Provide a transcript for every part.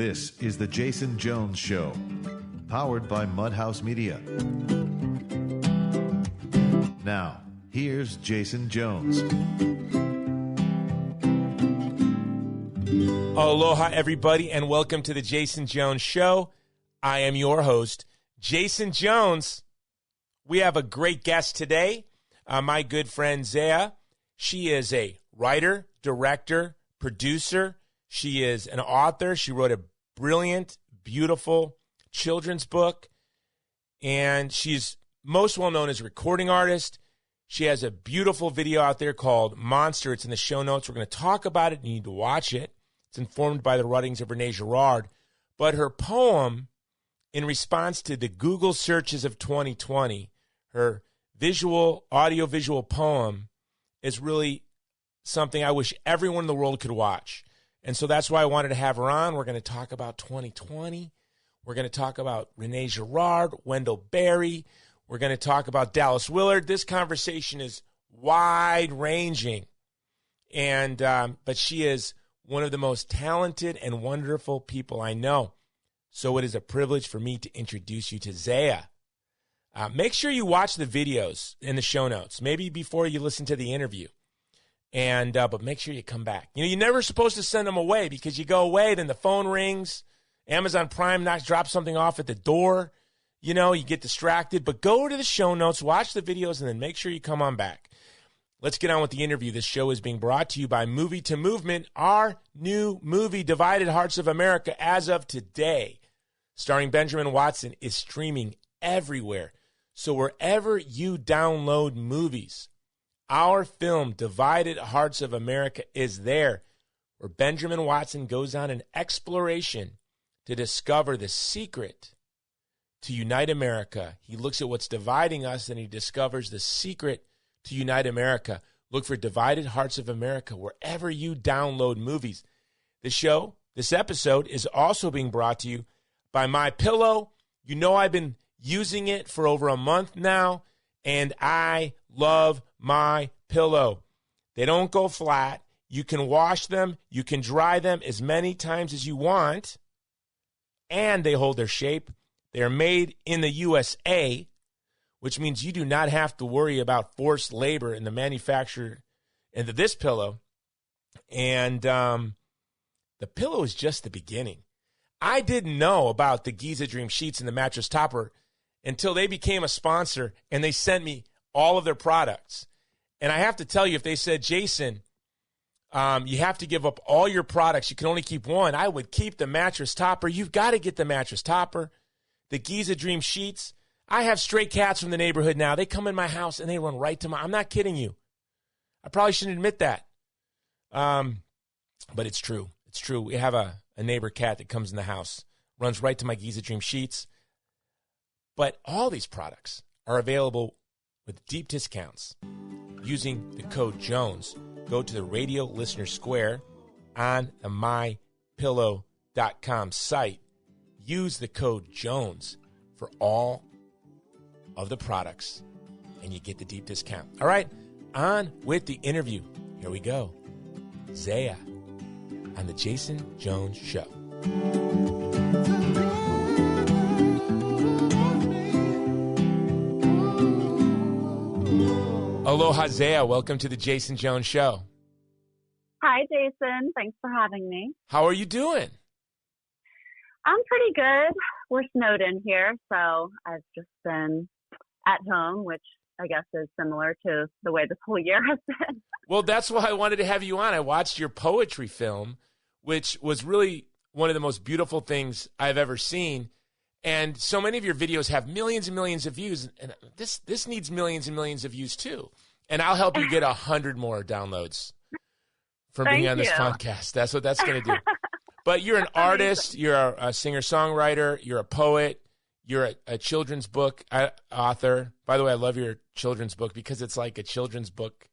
This is The Jason Jones Show, powered by Mudhouse Media. Now, here's Jason Jones. Aloha, everybody, and welcome to The Jason Jones Show. I am your host, Jason Jones. We have a great guest today, my good friend Xeah. She is a writer, director, producer. She is an author. She wrote a brilliant, beautiful children's book, and she's most well known as a recording artist. She has a beautiful video out there called Monster. It's in the show notes. We're going to talk about it. You need to watch it. It's informed by the writings of Renee Girard. But her poem, in response to the Google searches of 2020, her audio-visual poem is really something I wish everyone in the world could watch. And so that's why I wanted to have her on. We're going to talk about 2020. We're going to talk about Renee Girard, Wendell Berry. We're going to talk about Dallas Willard. This conversation is wide-ranging. And but she is one of the most talented and wonderful people I know. So it is a privilege for me to introduce you to Xeah. Make sure you watch the videos in the show notes, maybe before you listen to the interview. And but make sure you come back. You know, you're never supposed to send them away, because you go away, then the phone rings, Amazon Prime drops something off at the door. You know, you get distracted. But go to the show notes, watch the videos, and then make sure you come on back. Let's get on with the interview. This show is being brought to you by Movie to Movement, our new movie, Divided Hearts of America, as of today. Starring Benjamin Watson, is streaming everywhere. So wherever you download movies, our film, Divided Hearts of America, is there, where Benjamin Watson goes on an exploration to discover the secret to unite America. He looks at what's dividing us, and he discovers the secret to unite America. Look for Divided Hearts of America wherever you download movies. This episode is also being brought to you by MyPillow. You know, I've been using it for over a month now, and I love MyPillow. They don't go flat. You can wash them. You can dry them as many times as you want, and they hold their shape. They are made in the USA, which means you do not have to worry about forced labor in the manufacture into this pillow. And the pillow is just the beginning. I didn't know about the Xeah Dream Sheets and the mattress topper until they became a sponsor, and they sent me all of their products. And I have to tell you, if they said, Jason, you have to give up all your products, you can only keep one, I would keep the mattress topper. You've got to get the mattress topper, the Xeah Dream Sheets. I have stray cats from the neighborhood now. They come in my house, and they run right to I'm not kidding you. I probably shouldn't admit that. But it's true. It's true. We have a neighbor cat that comes in the house, runs right to my Xeah Dream Sheets. But all these products are available with deep discounts using the code Jones. Go to the Radio Listener Square on the MyPillow.com site. Use the code Jones for all of the products, and you get the deep discount. All right, on with the interview. Here we go. Xeah on The Jason Jones Show. Aloha, Xeah. Welcome to The Jason Jones Show. Hi, Jason. Thanks for having me. How are you doing? I'm pretty good. We're snowed in here, so I've just been at home, which I guess is similar to the way this whole year has been. Well, that's why I wanted to have you on. I watched your poetry film, which was really one of the most beautiful things I've ever seen. And so many of your videos have millions and millions of views, and this needs millions and millions of views too. And I'll help you get 100 more downloads from being on this podcast. That's what that's going to do. But you're an artist, you're a singer-songwriter, you're a poet, you're a children's book author. By the way, I love your children's book because it's like a children's book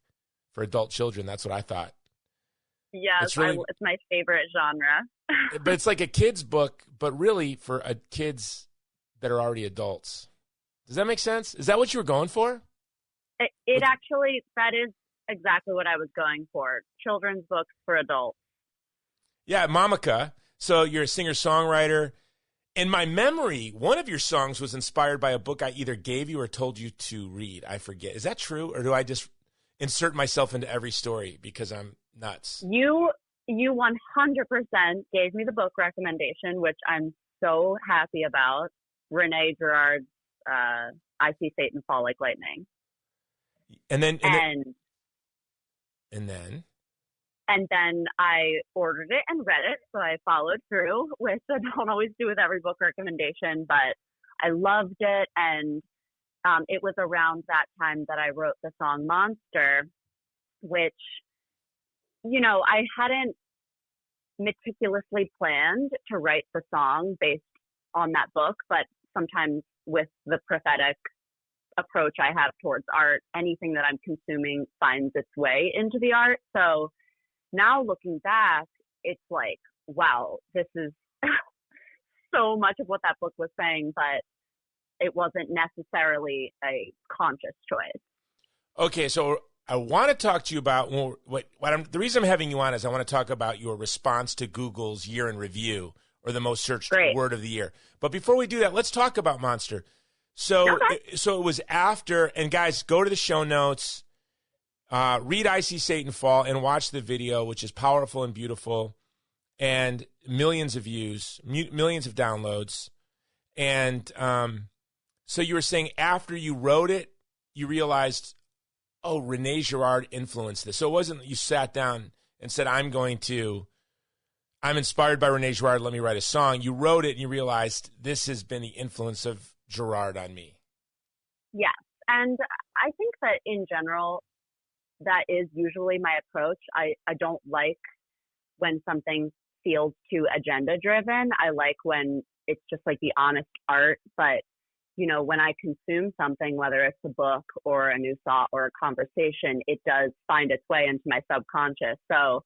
for adult children. That's what I thought. Yes, it's my favorite genre. But it's like a kid's book, but really for kids that are already adults. Does that make sense? Is that what you were going for? It actually, that is exactly what I was going for. Children's books for adults. Yeah, Mamaka, So you're a singer-songwriter. In my memory, one of your songs was inspired by a book I either gave you or told you to read. I forget. Is that true, or do I just insert myself into every story because I'm nuts? You 100% gave me the book recommendation, which I'm so happy about. Renee Girard's I See Satan Fall Like Lightning. And then I ordered it and read it, so I followed through, which I don't always do with every book recommendation, but I loved it. And it was around that time that I wrote the song Monster, which, I hadn't meticulously planned to write the song based on that book, but sometimes with the prophetic approach I have towards art, anything that I'm consuming finds its way into the art. So now looking back, it's like, wow, this is so much of what that book was saying, but it wasn't necessarily a conscious choice. Okay, so I want to talk to you about the reason I'm having you on is I want to talk about your response to Google's year in review, or the most searched word of the year. But before we do that, let's talk about Monster. So, so it was after, and guys, go to the show notes, read I See Satan Fall, and watch the video, which is powerful and beautiful, and millions of views, millions of downloads. And so you were saying after you wrote it, you realized, oh, Renee Girard influenced this. So it wasn't that you sat down and said, I'm inspired by Renee Girard, let me write a song. You wrote it and you realized this has been the influence of Girard on me. Yes. And I think that in general, that is usually my approach. I don't like when something feels too agenda driven. I like when it's just like the honest art. But, when I consume something, whether it's a book or a new thought or a conversation, it does find its way into my subconscious. So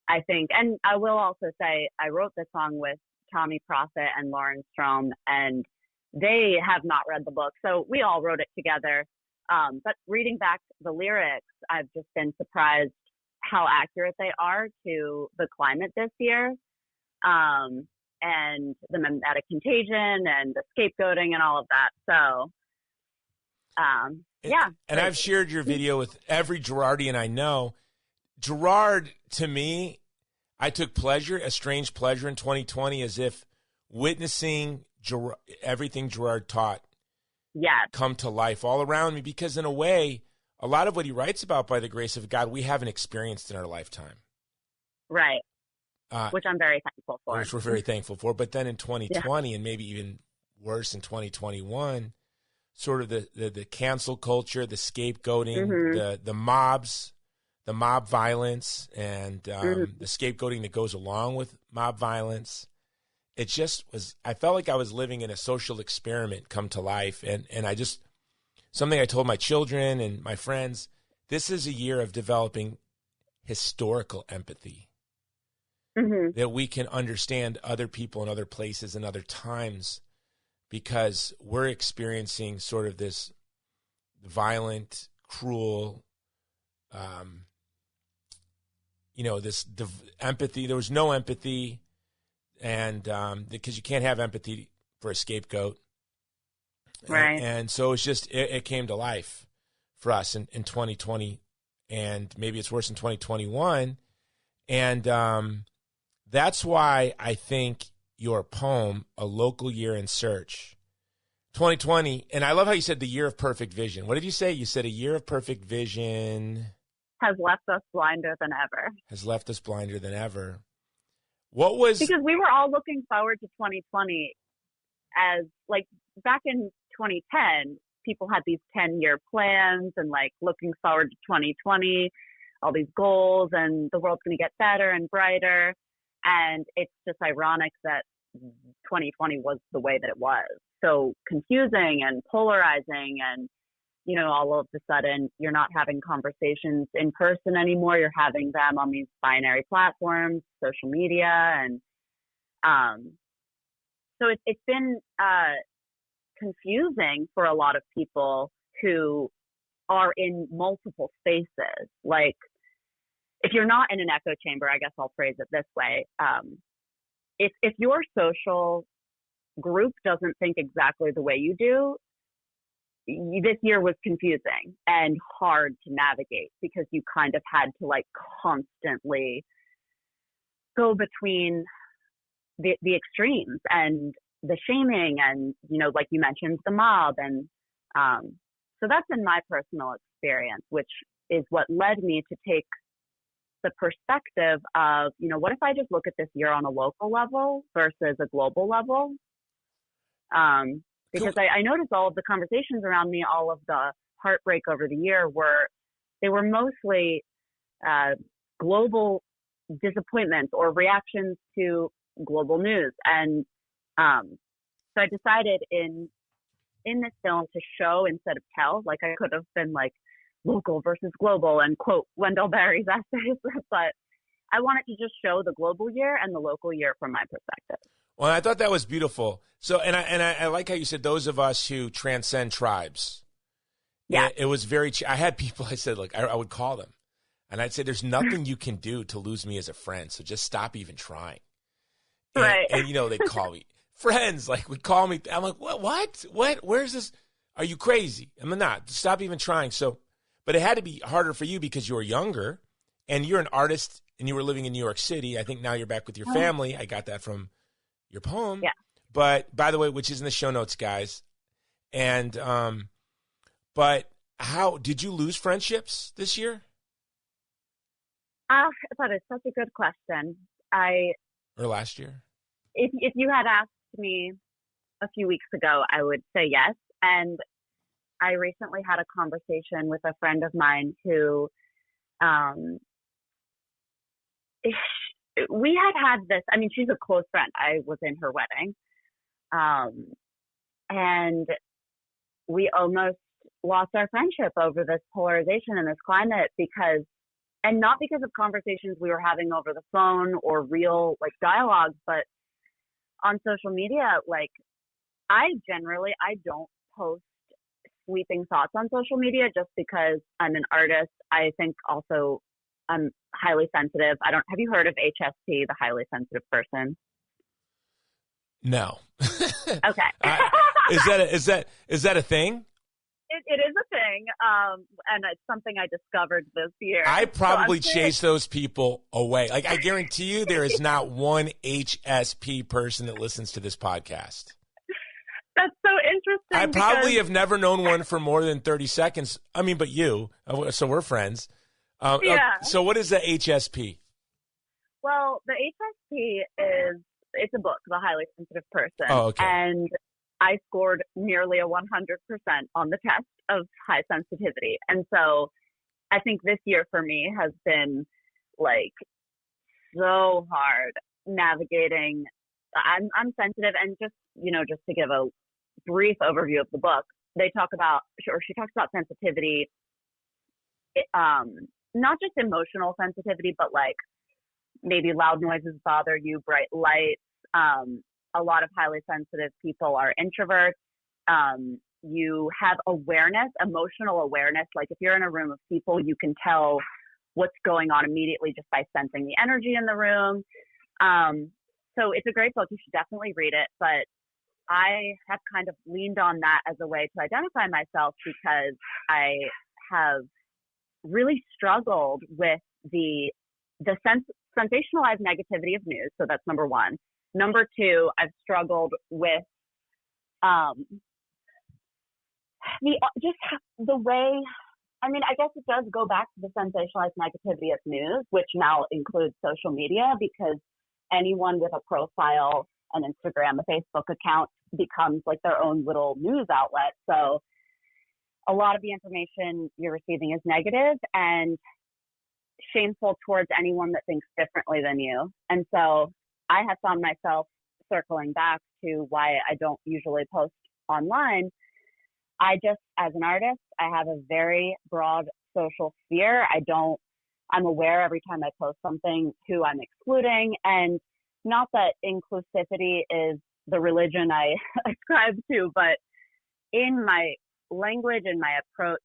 I think, and I will also say, I wrote the song with Tommy Profit and Lauren Strom, and they have not read the book. So we all wrote it together. But reading back the lyrics, I've just been surprised how accurate they are to the climate this year, and the mimetic contagion and the scapegoating and all of that. So, yeah. And I've shared your video with every Girardian I know. Girard, to me, I took a strange pleasure in 2020, as if witnessing everything Girard taught come to life all around me, because in a way, a lot of what he writes about, by the grace of God, we haven't experienced in our lifetime. Right. Which I'm very thankful for. Which we're very thankful for. But then in 2020, and maybe even worse in 2021, sort of the cancel culture, the scapegoating, the mobs, the mob violence, and the scapegoating that goes along with mob violence. It just was, I felt like I was living in a social experiment come to life. And something I told my children and my friends, this is a year of developing historical empathy. That we can understand other people and other places and other times, because we're experiencing sort of this violent, cruel, this empathy. There was no empathy, and because you can't have empathy for a scapegoat. Right. And so it's just, it came to life for us in 2020, and maybe it's worse in 2021. And that's why I think your poem, A Local Year in Search, 2020, and I love how you said the year of perfect vision. What did you say? You said a year of perfect vision has left us blinder than ever. Has left us blinder than ever. What was... Because we were all looking forward to 2020 as, like, back in 2010, people had these 10-year plans and, like, looking forward to 2020, all these goals, and the world's going to get better and brighter. And it's just ironic that 2020 was the way that it was. So confusing and polarizing, and, all of a sudden you're not having conversations in person anymore. You're having them on these binary platforms, social media. And so it's been confusing for a lot of people who are in multiple spaces. Like, if you're not in an echo chamber, I guess I'll phrase it this way. if your social group doesn't think exactly the way you do, this year was confusing and hard to navigate because you kind of had to like constantly go between the extremes and the shaming and, you know, like you mentioned, the mob. And so that's in my personal experience, which is what led me to take the perspective of, you know, what if I just look at this year on a local level versus a global level? Because I noticed all of the conversations around me, all of the heartbreak over the year they were mostly global disappointments or reactions to global news. And so I decided in this film to show instead of tell. Like I could have been like local versus global and quote Wendell Berry's essays, but I wanted to just show the global year and the local year from my perspective. Well, I thought that was beautiful. So, and I like how you said those of us who transcend tribes. Yeah, it was very. I had people. I said like I would call them, and I'd say, "There's nothing you can do to lose me as a friend. So just stop even trying." And, right. And you know they'd call me friends. Like would call me. I'm like, what? Where's this? Are you crazy? I'm not. Stop even trying. So, but it had to be harder for you because you were younger, and you're an artist, and you were living in New York City. I think now you're back with your family. I got that from your poem. Yeah. But by the way, which is in the show notes, guys. And but how did you lose friendships this year? That is such a good question. Or last year? If you had asked me a few weeks ago, I would say yes. And I recently had a conversation with a friend of mine who, we had this, I mean, she's a close friend. I was in her wedding. And we almost lost our friendship over this polarization and this climate and not because of conversations we were having over the phone or real like dialogues, but on social media. Like I don't post sweeping thoughts on social media just because I'm an artist. I think also I'm highly sensitive. Have you heard of HSP, the highly sensitive person? No. Okay. Is that a thing? It is a thing, and it's something I discovered this year. I probably chase those people away. Like I guarantee you, there is not one HSP person that listens to this podcast. That's so interesting. I probably have never known one for more than 30 seconds. I mean, but you, so we're friends. Yeah. So what is the HSP? Well, the HSP it's a book, The Highly Sensitive Person. Oh, okay. And I scored nearly a 100% on the test of high sensitivity. And so I think this year for me has been like so hard navigating. I'm sensitive, and just to give a brief overview of the book, she talks about sensitivity, not just emotional sensitivity, but like maybe loud noises bother you, bright lights. A lot of highly sensitive people are introverts. You have awareness, emotional awareness. Like if you're in a room of people, you can tell what's going on immediately just by sensing the energy in the room. So it's a great book. You should definitely read it. But I have kind of leaned on that as a way to identify myself because I have really struggled with the sensationalized negativity of news. So that's number one. Number two, I've struggled with the way, I mean, I guess it does go back to the sensationalized negativity of news, which now includes social media, because anyone with a profile, an Instagram, a Facebook account becomes like their own little news outlet. So a lot of the information you're receiving is negative and shameful towards anyone that thinks differently than you. And so I have found myself circling back to why I don't usually post online. As an artist, I have a very broad social sphere. I'm aware every time I post something who I'm excluding, and not that inclusivity is the religion I ascribe to, but in my language and my approach,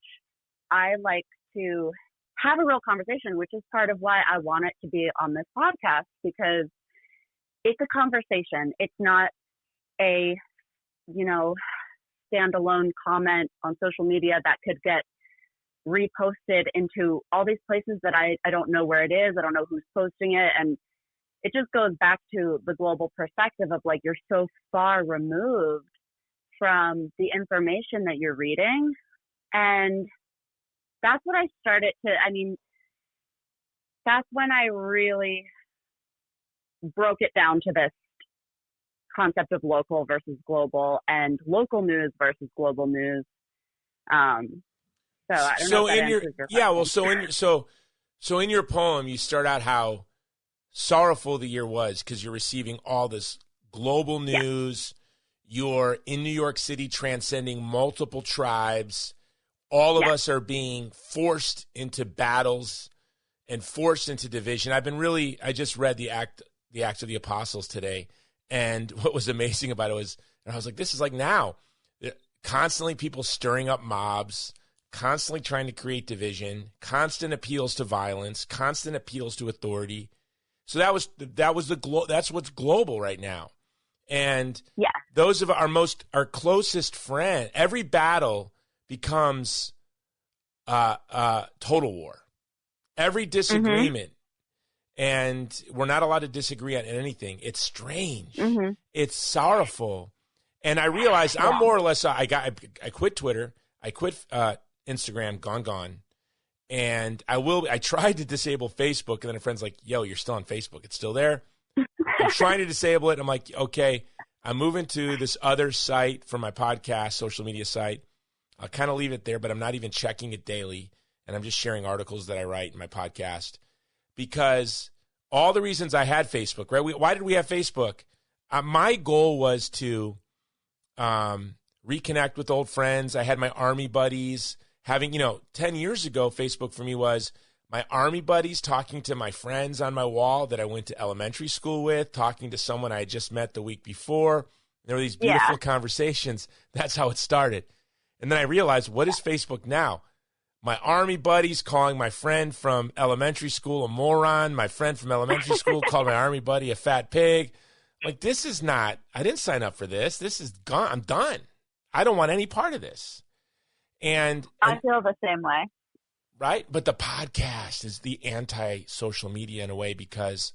I like to have a real conversation, which is part of why I want it to be on this podcast, because it's a conversation. It's not a, standalone comment on social media that could get reposted into all these places that I don't know where it is. I don't know who's posting it. And it just goes back to the global perspective of like, you're so far removed from the information that you're reading. And that's what I started to, that's when I really broke it down to this concept of local versus global and local news versus global news. So I don't know if that answers your question. So in your poem, you start out how sorrowful the year was because you're receiving all this global news. Yeah. You're in New York City transcending multiple tribes. All of us are being forced into battles and forced into division. I just read the Acts of the Apostles today. And what was amazing about it was, I was like, this is like now. Constantly people stirring up mobs, constantly trying to create division, constant appeals to violence, constant appeals to authority. So that's what's global right now. And those of our closest friend, every battle becomes total war. Every disagreement, and we're not allowed to disagree on anything. It's strange. Mm-hmm. It's sorrowful. And I realized I'm more or less, I quit Twitter. I quit Instagram, gone. And I tried to disable Facebook, and then a friend's like, yo, you're still on Facebook. It's still there. I'm trying to disable it. I'm like, okay, I'm moving to this other site for my podcast, social media site. I'll kind of leave it there, but I'm not even checking it daily. And I'm just sharing articles that I write in my podcast. Because all the reasons I had Facebook, right? Why did we have Facebook? My goal was to reconnect with old friends. I had my Army buddies. 10 years ago, Facebook for me was my Army buddies talking to my friends on my wall that I went to elementary school with, talking to someone I had just met the week before. There were these beautiful conversations. That's how it started. And then I realized, what is Facebook now? My Army buddies calling my friend from elementary school a moron. My friend from elementary school called my Army buddy a fat pig. Like, this is not, I didn't sign up for this. This is gone. I'm done. I don't want any part of this. And I feel the same way. Right? But the podcast is the anti-social media in a way, because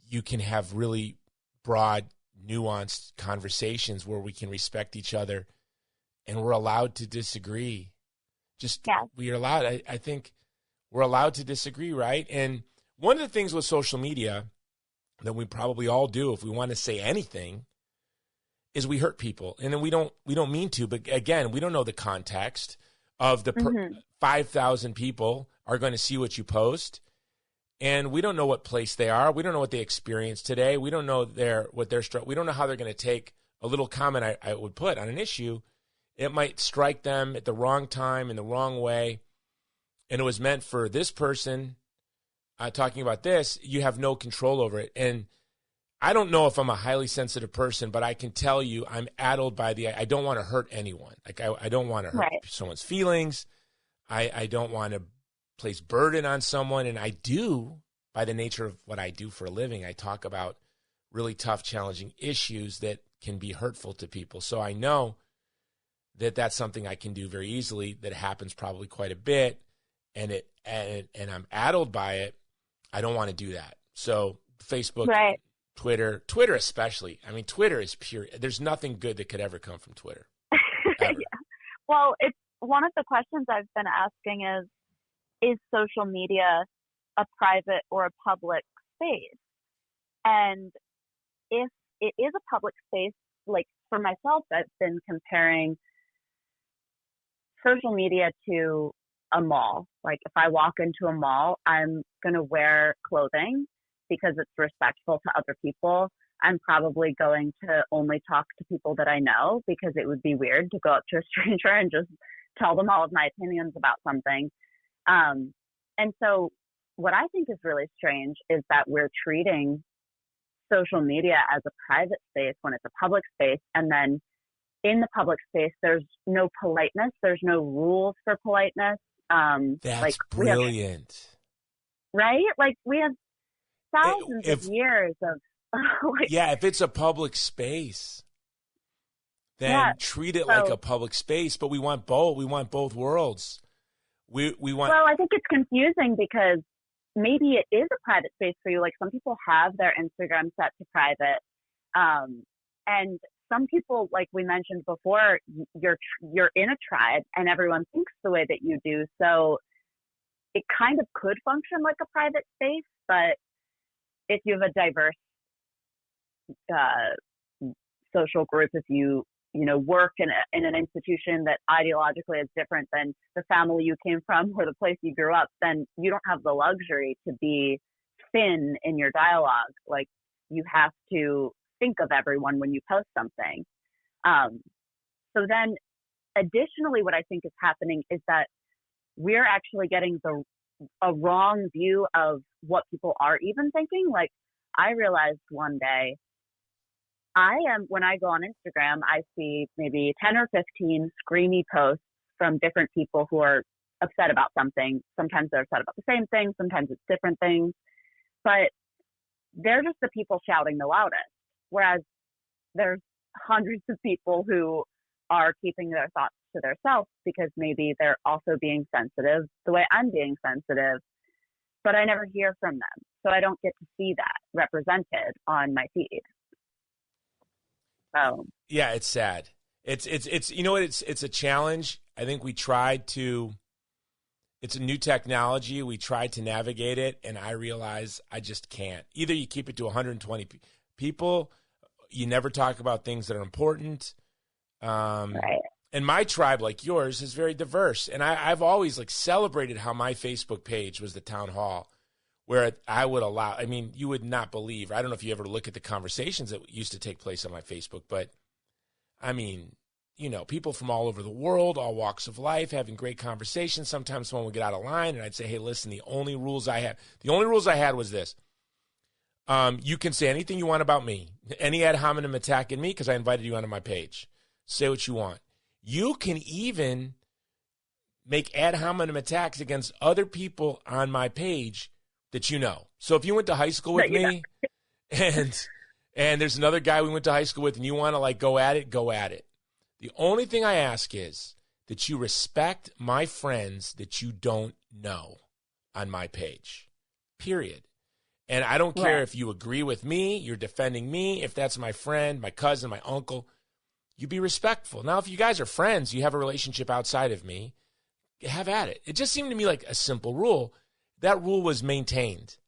you can have really broad, nuanced conversations where we can respect each other and we're allowed to disagree. We are allowed. I think we're allowed to disagree, right? And one of the things with social media that we probably all do if we want to say anything is we hurt people. And then we don't mean to, but again, we don't know the context of the 5,000 people are going to see what you post. And we don't know what place they are. We don't know what they experienced today. We don't know we don't know how they're going to take a little comment I would put on an issue. It might strike them at the wrong time, in the wrong way. And it was meant for this person talking about this. You have no control over it. And I don't know if I'm a highly sensitive person, but I can tell you I'm addled by I don't want to hurt anyone. Like, I don't want to hurt someone's feelings. I don't want to place burden on someone. And I do, by the nature of what I do for a living, I talk about really tough, challenging issues that can be hurtful to people. So I know that that's something I can do very easily. That happens probably quite a bit, and I'm addled by it. I don't want to do that. So Facebook, Twitter especially. I mean, Twitter is pure. There's nothing good that could ever come from Twitter. Ever. Well, it's one of the questions I've been asking is social media a private or a public space? And if it is a public space, like for myself, I've been comparing social media to a mall. Like, if I walk into a mall, I'm going to wear clothing because it's respectful to other people. I'm probably going to only talk to people that I know, because it would be weird to go up to a stranger and just tell them all of my opinions about something. And so what I think is really strange is that we're treating social media as a private space when it's a public space. And then in the public space, there's no politeness. There's no rules for politeness. That's brilliant. Right? Like, we have thousands of years of Like, Yeah, if it's a public space, then yeah, treat it like so, a public space. But we want both. We want both worlds. We want. well, I think it's confusing because maybe it is a private space for you. Like some people have their Instagram set to private. And some people, like we mentioned before, you're in a tribe and everyone thinks the way that you do. So it kind of could function like a private space, but if you have a diverse social group, if you work in an institution that ideologically is different than the family you came from or the place you grew up, then you don't have the luxury to be thin in your dialogue. Like you have to think of everyone when you post something. So then additionally, what I think is happening is that we're actually getting a wrong view of what people are even thinking. Like I realized one day, when I go on Instagram, I see maybe 10 or 15 screamy posts from different people who are upset about something. Sometimes they're upset about the same thing. Sometimes it's different things, but they're just the people shouting the loudest. Whereas there's hundreds of people who are keeping their thoughts to themselves because maybe they're also being sensitive the way I'm being sensitive, but I never hear from them. So I don't get to see that represented on my feed. So Yeah, it's sad. It's you know what, it's a challenge. I think we tried to. It's a new technology. We tried to navigate it, and I realize I just can't. Either you keep it to 120 people, you never talk about things that are important. right. And my tribe, like yours, is very diverse. And I've always like celebrated how my Facebook page was the town hall, where I would allow. I mean, you would not believe. I don't know if you ever look at the conversations that used to take place on my Facebook, but I mean, people from all over the world, all walks of life, having great conversations. Sometimes someone would get out of line, and I'd say, "Hey, listen, the only rules I had was this. You can say anything you want about me, any ad hominem attack in me, because I invited you onto my page. Say what you want. You can even make ad hominem attacks against other people on my page that you know. So if you went to high school with me, and there's another guy we went to high school with, and you want to like go at it, go at it. The only thing I ask is that you respect my friends that you don't know on my page, period. And I don't care if you agree with me, you're defending me, if that's my friend, my cousin, my uncle, you be respectful. Now, if you guys are friends, you have a relationship outside of me, have at it. It just seemed to me like a simple rule. That rule was maintained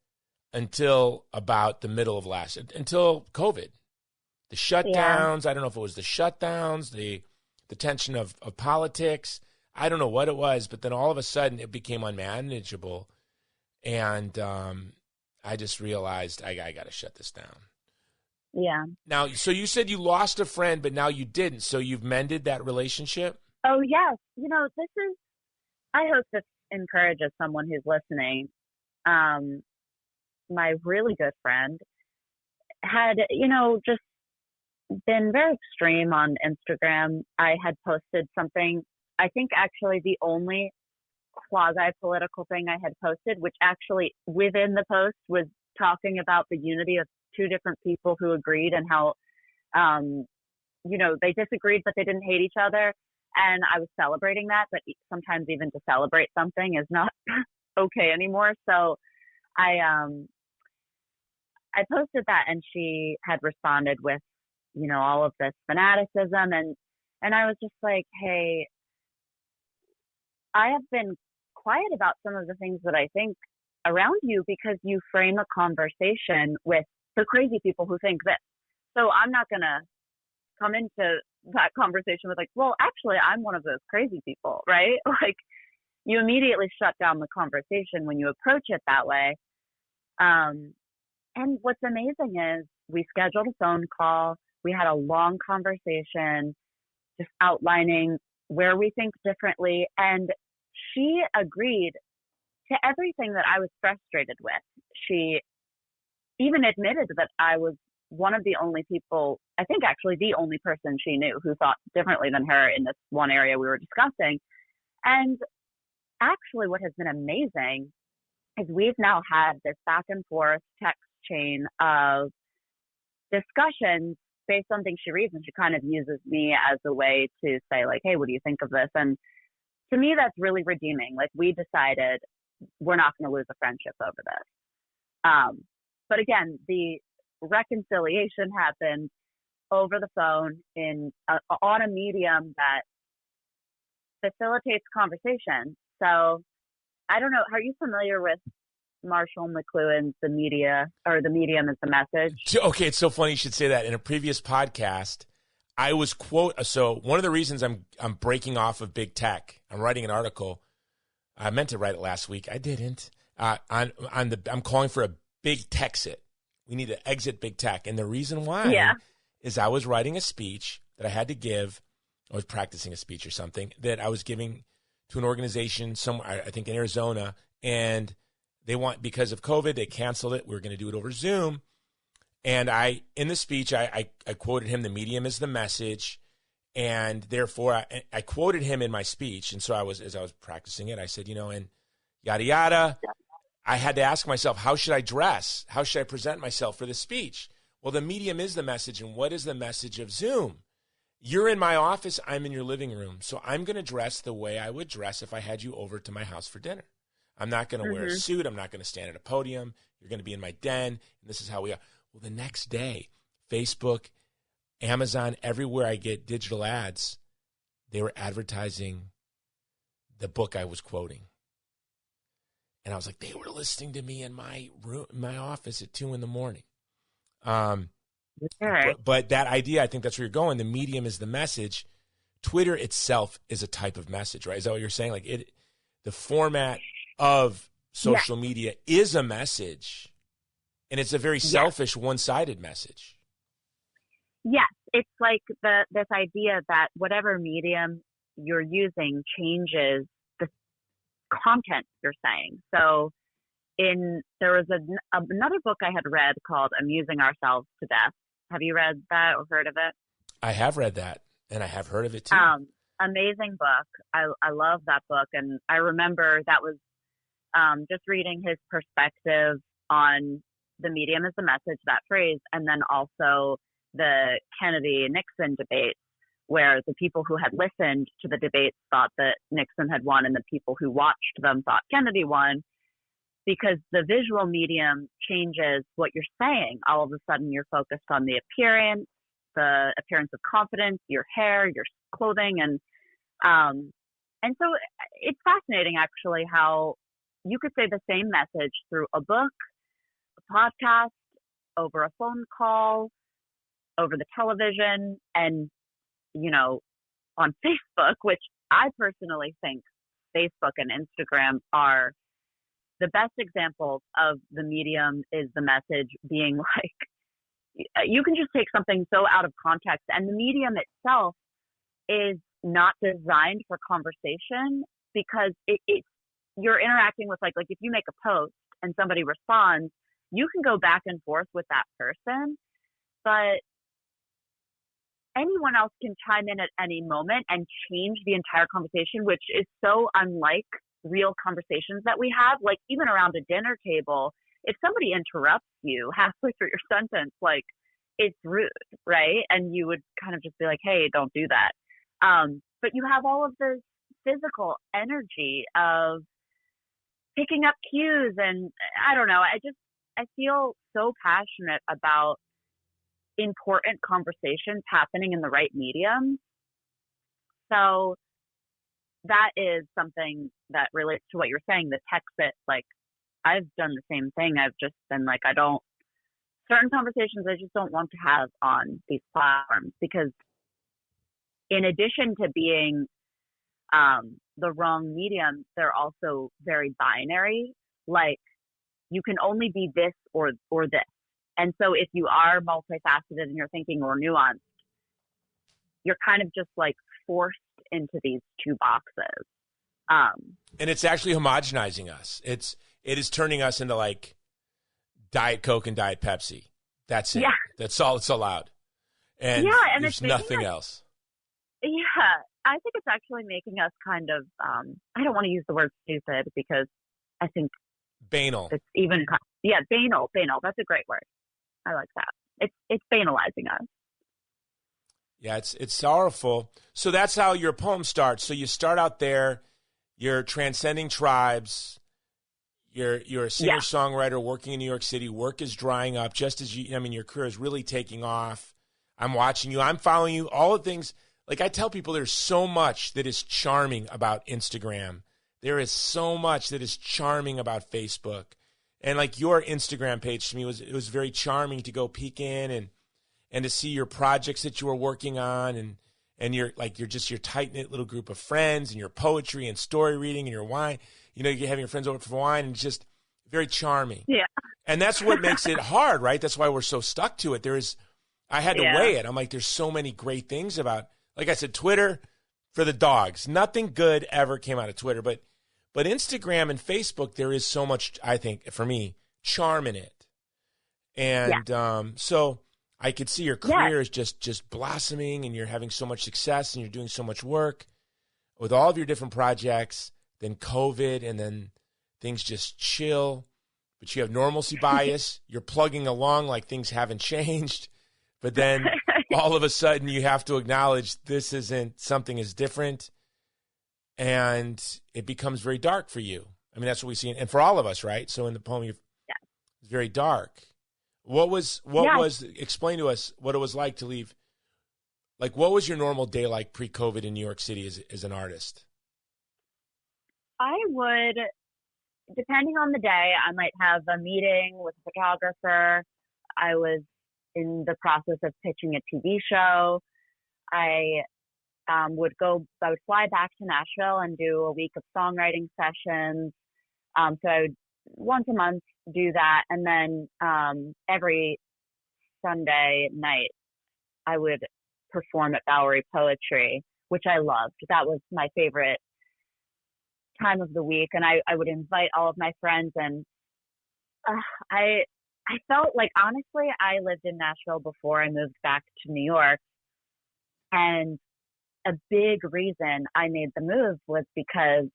until about the middle of until COVID. The shutdowns, I don't know if it was the shutdowns, the tension of politics. I don't know what it was, but then all of a sudden it became unmanageable. And I just realized I got to shut this down. Yeah. Now, so you said you lost a friend, but now you didn't. So you've mended that relationship? Oh, yes. I hope this encourages someone who's listening. My really good friend had, just been very extreme on Instagram. I had posted something, I think actually the only quasi-political thing I had posted, which actually within the post was talking about the unity of two different people who agreed and how, they disagreed, but they didn't hate each other. And I was celebrating that, but sometimes even to celebrate something is not okay anymore. So I posted that, and she had responded with, all of this fanaticism. And I was just like, hey, I have been quiet about some of the things that I think around you because you frame a conversation with the crazy people who think this. So I'm not going to come into that conversation with like, well, actually, I'm one of those crazy people, right? Like you immediately shut down the conversation when you approach it that way. And what's amazing is we scheduled a phone call. We had a long conversation just outlining where we think differently. And she agreed to everything that I was frustrated with. She even admitted that I was one of the only people, I think actually the only person she knew who thought differently than her in this one area we were discussing. And actually what has been amazing is we've now had this back and forth text chain of discussions based on things she reads, and she kind of uses me as a way to say, like, hey, what do you think of this? And to me, that's really redeeming. Like, we decided we're not going to lose a friendship over this. But again, the reconciliation happened over the phone on a medium that facilitates conversation. So I don't know. Are you familiar with Marshall McLuhan's The Medium is the Message? Okay, it's so funny you should say that. In a previous podcast, I was so one of the reasons I'm breaking off of big tech, I'm writing an article. I meant to write it last week. I didn't. I'm calling for a big Texit. We need to exit big tech. And the reason why is I was writing a speech that I had to give. I was practicing a speech or something that I was giving to an organization somewhere, I think in Arizona, and because of COVID, they canceled it. We were going to do it over Zoom. And in the speech, I quoted him, the medium is the message. And therefore, I quoted him in my speech. And so as I was practicing it, I said, and yada, yada. I had to ask myself, how should I dress? How should I present myself for the speech? Well, the medium is the message. And what is the message of Zoom? You're in my office. I'm in your living room. So I'm going to dress the way I would dress if I had you over to my house for dinner. I'm not going to wear a suit. I'm not going to stand at a podium. You're going to be in my den. And this is how we are. Well, the next day, Facebook, Amazon, everywhere I get digital ads, they were advertising the book I was quoting. And I was like, they were listening to me in my room, in my office at 2 a.m. But that idea, I think that's where you're going. The medium is the message. Twitter itself is a type of message, right? Is that what you're saying? Like the format of social media is a message, and it's a very selfish, one-sided message. Yes, it's like this idea that whatever medium you're using changes the content you're saying. So there was another book I had read called Amusing Ourselves to Death. Have you read that or heard of it? I have read that, and I have heard of it too. Amazing book. I love that book. And I remember that was just reading his perspective on the medium is the message, that phrase, and then also the Kennedy-Nixon debate, where the people who had listened to the debates thought that Nixon had won and the people who watched them thought Kennedy won, because the visual medium changes what you're saying. All of a sudden you're focused on the appearance of confidence, your hair, your clothing. And so it's fascinating actually how you could say the same message through a book, a podcast, over a phone call, over the television, and, on Facebook, which I personally think Facebook and Instagram are the best examples of the medium is the message being like, you can just take something so out of context, and the medium itself is not designed for conversation, because you're interacting with like if you make a post and somebody responds, you can go back and forth with that person, but anyone else can chime in at any moment and change the entire conversation, which is so unlike real conversations that we have. Like even around a dinner table, if somebody interrupts you halfway through your sentence, like it's rude, right? And you would kind of just be like, hey, don't do that. But you have all of this physical energy of picking up cues. And I don't know, I feel so passionate about important conversations happening in the right medium. So that is something that relates to what you're saying, the Texit. Like I've done the same thing. I've just been like, certain conversations I just don't want to have on these platforms, because in addition to being the wrong medium, they're also very binary. Like you can only be this or this. And so if you are multifaceted in your thinking or nuanced, you're kind of just like forced into these two boxes. And it's actually homogenizing us. It is turning us into like Diet Coke and Diet Pepsi. That's it. Yeah. That's all it's allowed. And there's nothing else. Yeah. I think it's actually making us kind of, I don't want to use the word stupid, because I think banal. It's even, banal. That's a great word. I like that. it's banalizing us. Yeah, it's sorrowful. So that's how your poem starts. So you start out there, you're transcending tribes. You're a singer-songwriter working in New York City. Work is drying up just as your career is really taking off. I'm watching you. I'm following you. All the things, like I tell people, there's so much that is charming about Instagram. There is so much that is charming about Facebook. And like your Instagram page to me it was very charming to go peek in and to see your projects that you were working on and you're your tight-knit little group of friends and your poetry and story reading and your wine. You're having your friends over for wine and just very charming. Yeah. And that's what makes it hard, right? That's why we're so stuck to it. I had to weigh it. I'm like, there's so many great things about, like I said, Twitter for the dogs. Nothing good ever came out of Twitter, but Instagram and Facebook, there is so much, I think, for me, charm in it. And so I could see your career is just blossoming and you're having so much success and you're doing so much work with all of your different projects. Then COVID, and then things just chill. But you have normalcy bias. You're plugging along like things haven't changed. But then all of a sudden you have to acknowledge something is different. And it becomes very dark for you. I mean, that's what we see. And for all of us, right? So in the poem, it's very dark. Explain to us what it was like to leave. Like, what was your normal day like pre-COVID in New York City as an artist? I would, depending on the day, I might have a meeting with a photographer. I was in the process of pitching a TV show. I would fly back to Nashville and do a week of songwriting sessions. So I would once a month do that. And then every Sunday night, I would perform at Bowery Poetry, which I loved. That was my favorite time of the week, and I would invite all of my friends, and I felt like, honestly, I lived in Nashville before I moved back to New York, and a big reason I made the move was because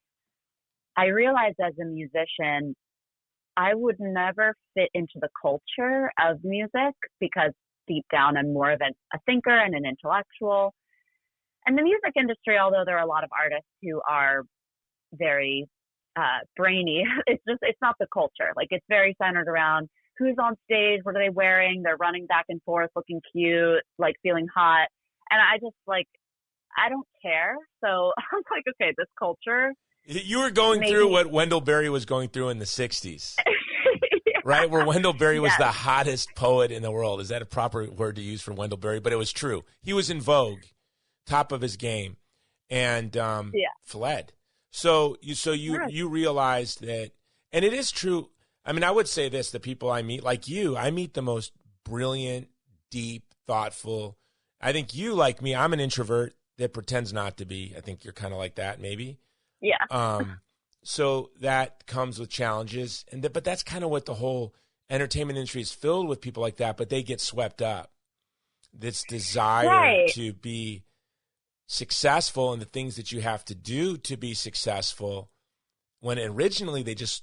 I realized as a musician I would never fit into the culture of music because deep down I'm more of a thinker and an intellectual. And the music industry, although there are a lot of artists who are very brainy, it's not the culture. Like, it's very centered around who's on stage, what are they wearing, they're running back and forth looking cute, like feeling hot. And I just, like, I don't care. So I'm like, okay, this culture. You were going through what Wendell Berry was going through in the 60s, right? Where Wendell Berry was the hottest poet in the world. Is that a proper word to use for Wendell Berry? But it was true. He was in vogue, top of his game, and fled. So you realized that, and it is true. I mean, I would say this, the people I meet, like you, I meet the most brilliant, deep, thoughtful. I think you, like me, I'm an introvert that pretends not to be. I think you're kind of like that, maybe. Yeah. So that comes with challenges, but that's kind of what the whole entertainment industry is filled with, people like that, but they get swept up. This desire to be successful and the things that you have to do to be successful, when originally they just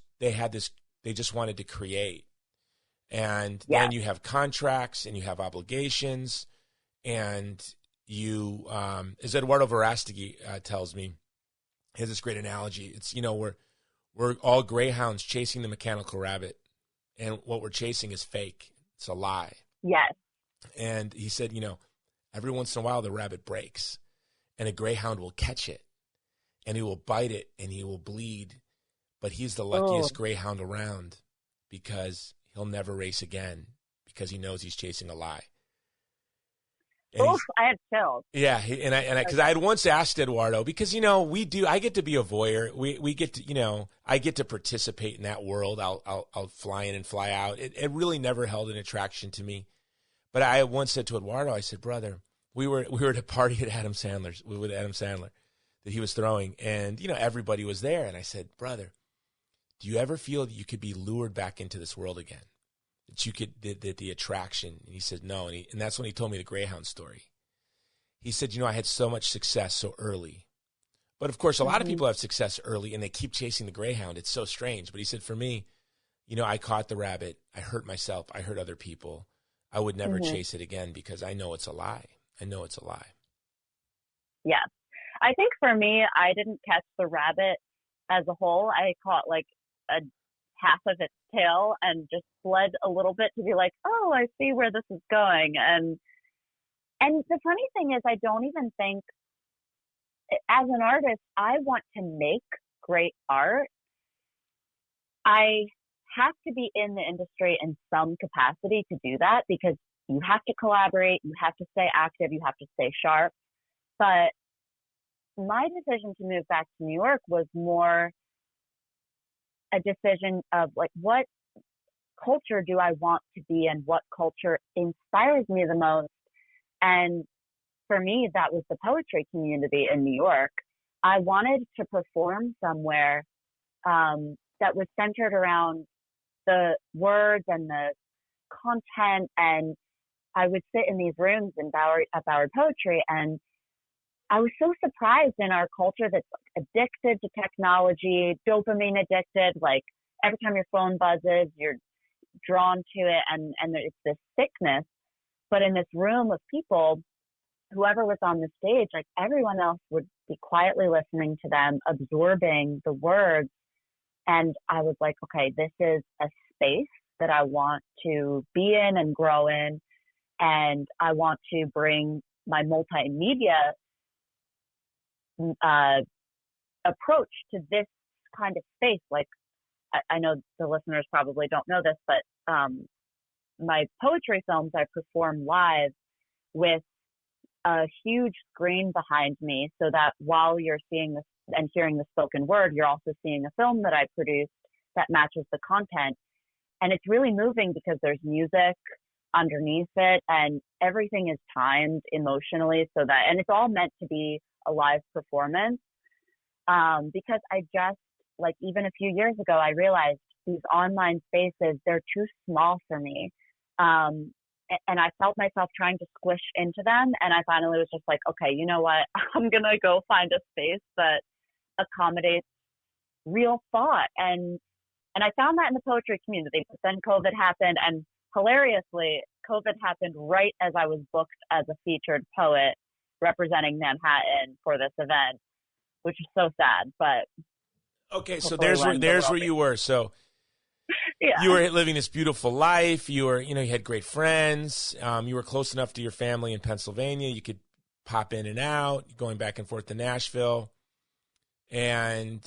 wanted to create. And then you have contracts and you have obligations, and you, as Eduardo Verástegui tells me, he has this great analogy. It's, we're all greyhounds chasing the mechanical rabbit, and what we're chasing is fake. It's a lie. Yes. And he said, every once in a while the rabbit breaks, and a greyhound will catch it, and he will bite it, and he will bleed, but he's the luckiest greyhound around because he'll never race again because he knows he's chasing a lie. I had chills. Yeah, because I had once asked Eduardo, because I get to be a voyeur. We get to, I get to participate in that world. I'll fly in and fly out. It really never held an attraction to me. But I once said to Eduardo, I said, brother, we were at a party at Adam Sandler's. We were at Adam Sandler that he was throwing, and everybody was there. And I said, brother, do you ever feel that you could be lured back into this world again? That you could, the attraction? And he said, no. And that's when he told me the Greyhound story. He said, I had so much success so early. But of course, a lot of people have success early and they keep chasing the Greyhound. It's so strange. But he said, for me, I caught the rabbit. I hurt myself. I hurt other people. I would never chase it again because I know it's a lie. I know it's a lie. Yes. I think for me, I didn't catch the rabbit as a whole. I caught like a half of its tail and just fled a little bit to be like, oh, I see where this is going. And the funny thing is, I don't even think, as an artist, I want to make great art. I have to be in the industry in some capacity to do that because you have to collaborate, you have to stay active, you have to stay sharp. But my decision to move back to New York was more a decision of like, what culture do I want to be in? What culture inspires me the most? And for me, that was the poetry community in New York. I wanted to perform somewhere that was centered around the words and the content. And I would sit in these rooms in Ballard Poetry, and I was so surprised in our culture that's addicted to technology, dopamine addicted, like every time your phone buzzes, you're drawn to it, and it's this sickness. But in this room of people, whoever was on the stage, like everyone else would be quietly listening to them, absorbing the words. And I was like, okay, this is a space that I want to be in and grow in. And I want to bring my multimedia approach to this kind of space. Like, I know the listeners probably don't know this, but my poetry films, I perform live with a huge screen behind me so that while you're seeing this and hearing the spoken word, you're also seeing a film that I produced that matches the content. And it's really moving because there's music underneath it and everything is timed emotionally so that, and it's all meant to be a live performance. Because I just, like, even a few years ago, I realized these online spaces, they're too small for me. And I felt myself trying to squish into them. And I finally was just like, okay, you know what? I'm going to go find a space that accommodates real thought. And I found that in the poetry community. But then COVID happened. And hilariously, COVID happened right as I was booked as a featured poet representing Manhattan for this event, which is so sad. But okay, so there's where you were. So yeah. You were living this beautiful life. You were, you had great friends. You were close enough to your family in Pennsylvania. You could pop in and out, going back and forth to Nashville. And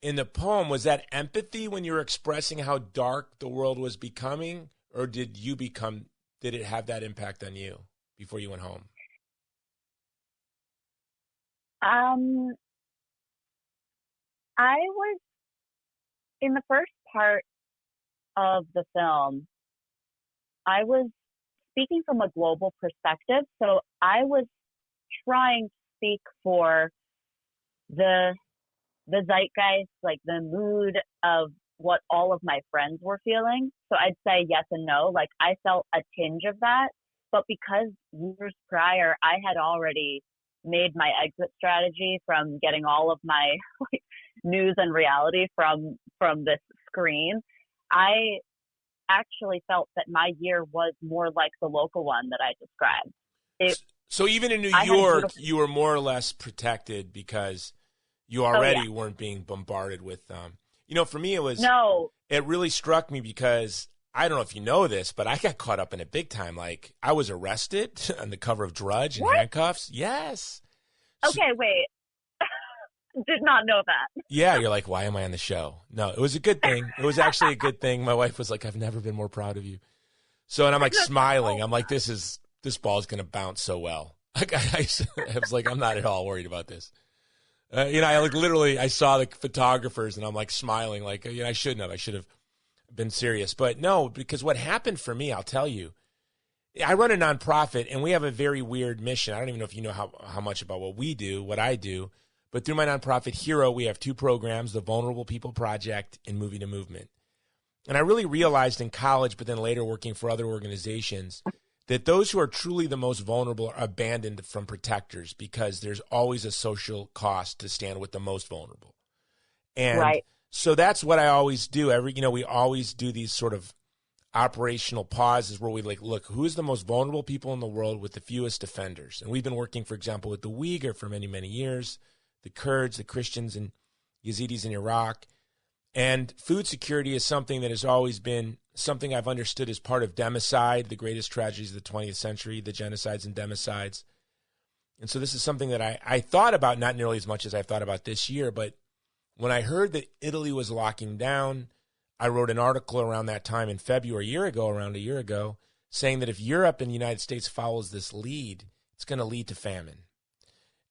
in the poem, was that empathy when you were expressing how dark the world was becoming, or did it have that impact on you before you went home? I was in the first part of the film, I was speaking from a global perspective. So I was trying to speak for the zeitgeist, like the mood of what all of my friends were feeling. So I'd say yes and no. Like I felt a tinge of that, but because years prior, I had already made my exit strategy from getting all of my news and reality from this screen, I actually felt that my year was more like the local one that I described. So even in New York, you were more or less protected because you already weren't being bombarded with, for me, it really struck me because I don't know if you know this, but I got caught up in it big time. Like I was arrested on the cover of Drudge in handcuffs. Yes. Okay, wait. Did not know that. Yeah, you're like, why am I on the show? No, it was a good thing. It was actually a good thing. My wife was like, I've never been more proud of you. So, and I'm like smiling. I'm like, this ball is going to bounce so well. Like, I was like, I'm not at all worried about this. I saw the photographers and I'm like smiling, like, I shouldn't have. I should have been serious. But no, because what happened for me, I'll tell you, I run a nonprofit and we have a very weird mission. I don't even know if you know how much about what I do. But through my nonprofit Hero, we have two programs, the Vulnerable People Project and Movie to Movement. And I really realized in college, but then later working for other organizations, that those who are truly the most vulnerable are abandoned from protectors because there's always a social cost to stand with the most vulnerable. And so that's what I always do. We always do these sort of operational pause is where we look, who's the most vulnerable people in the world with the fewest defenders? And we've been working, for example, with the Uyghur for many, many years, the Kurds, the Christians, and Yazidis in Iraq. And food security is something that has always been something I've understood as part of democide, the greatest tragedies of the 20th century, the genocides and democides. And so this is something that I thought about, not nearly as much as I've thought about this year, but when I heard that Italy was locking down, I wrote an article around that time in February, around a year ago, saying that if Europe and the United States follows this lead, it's going to lead to famine.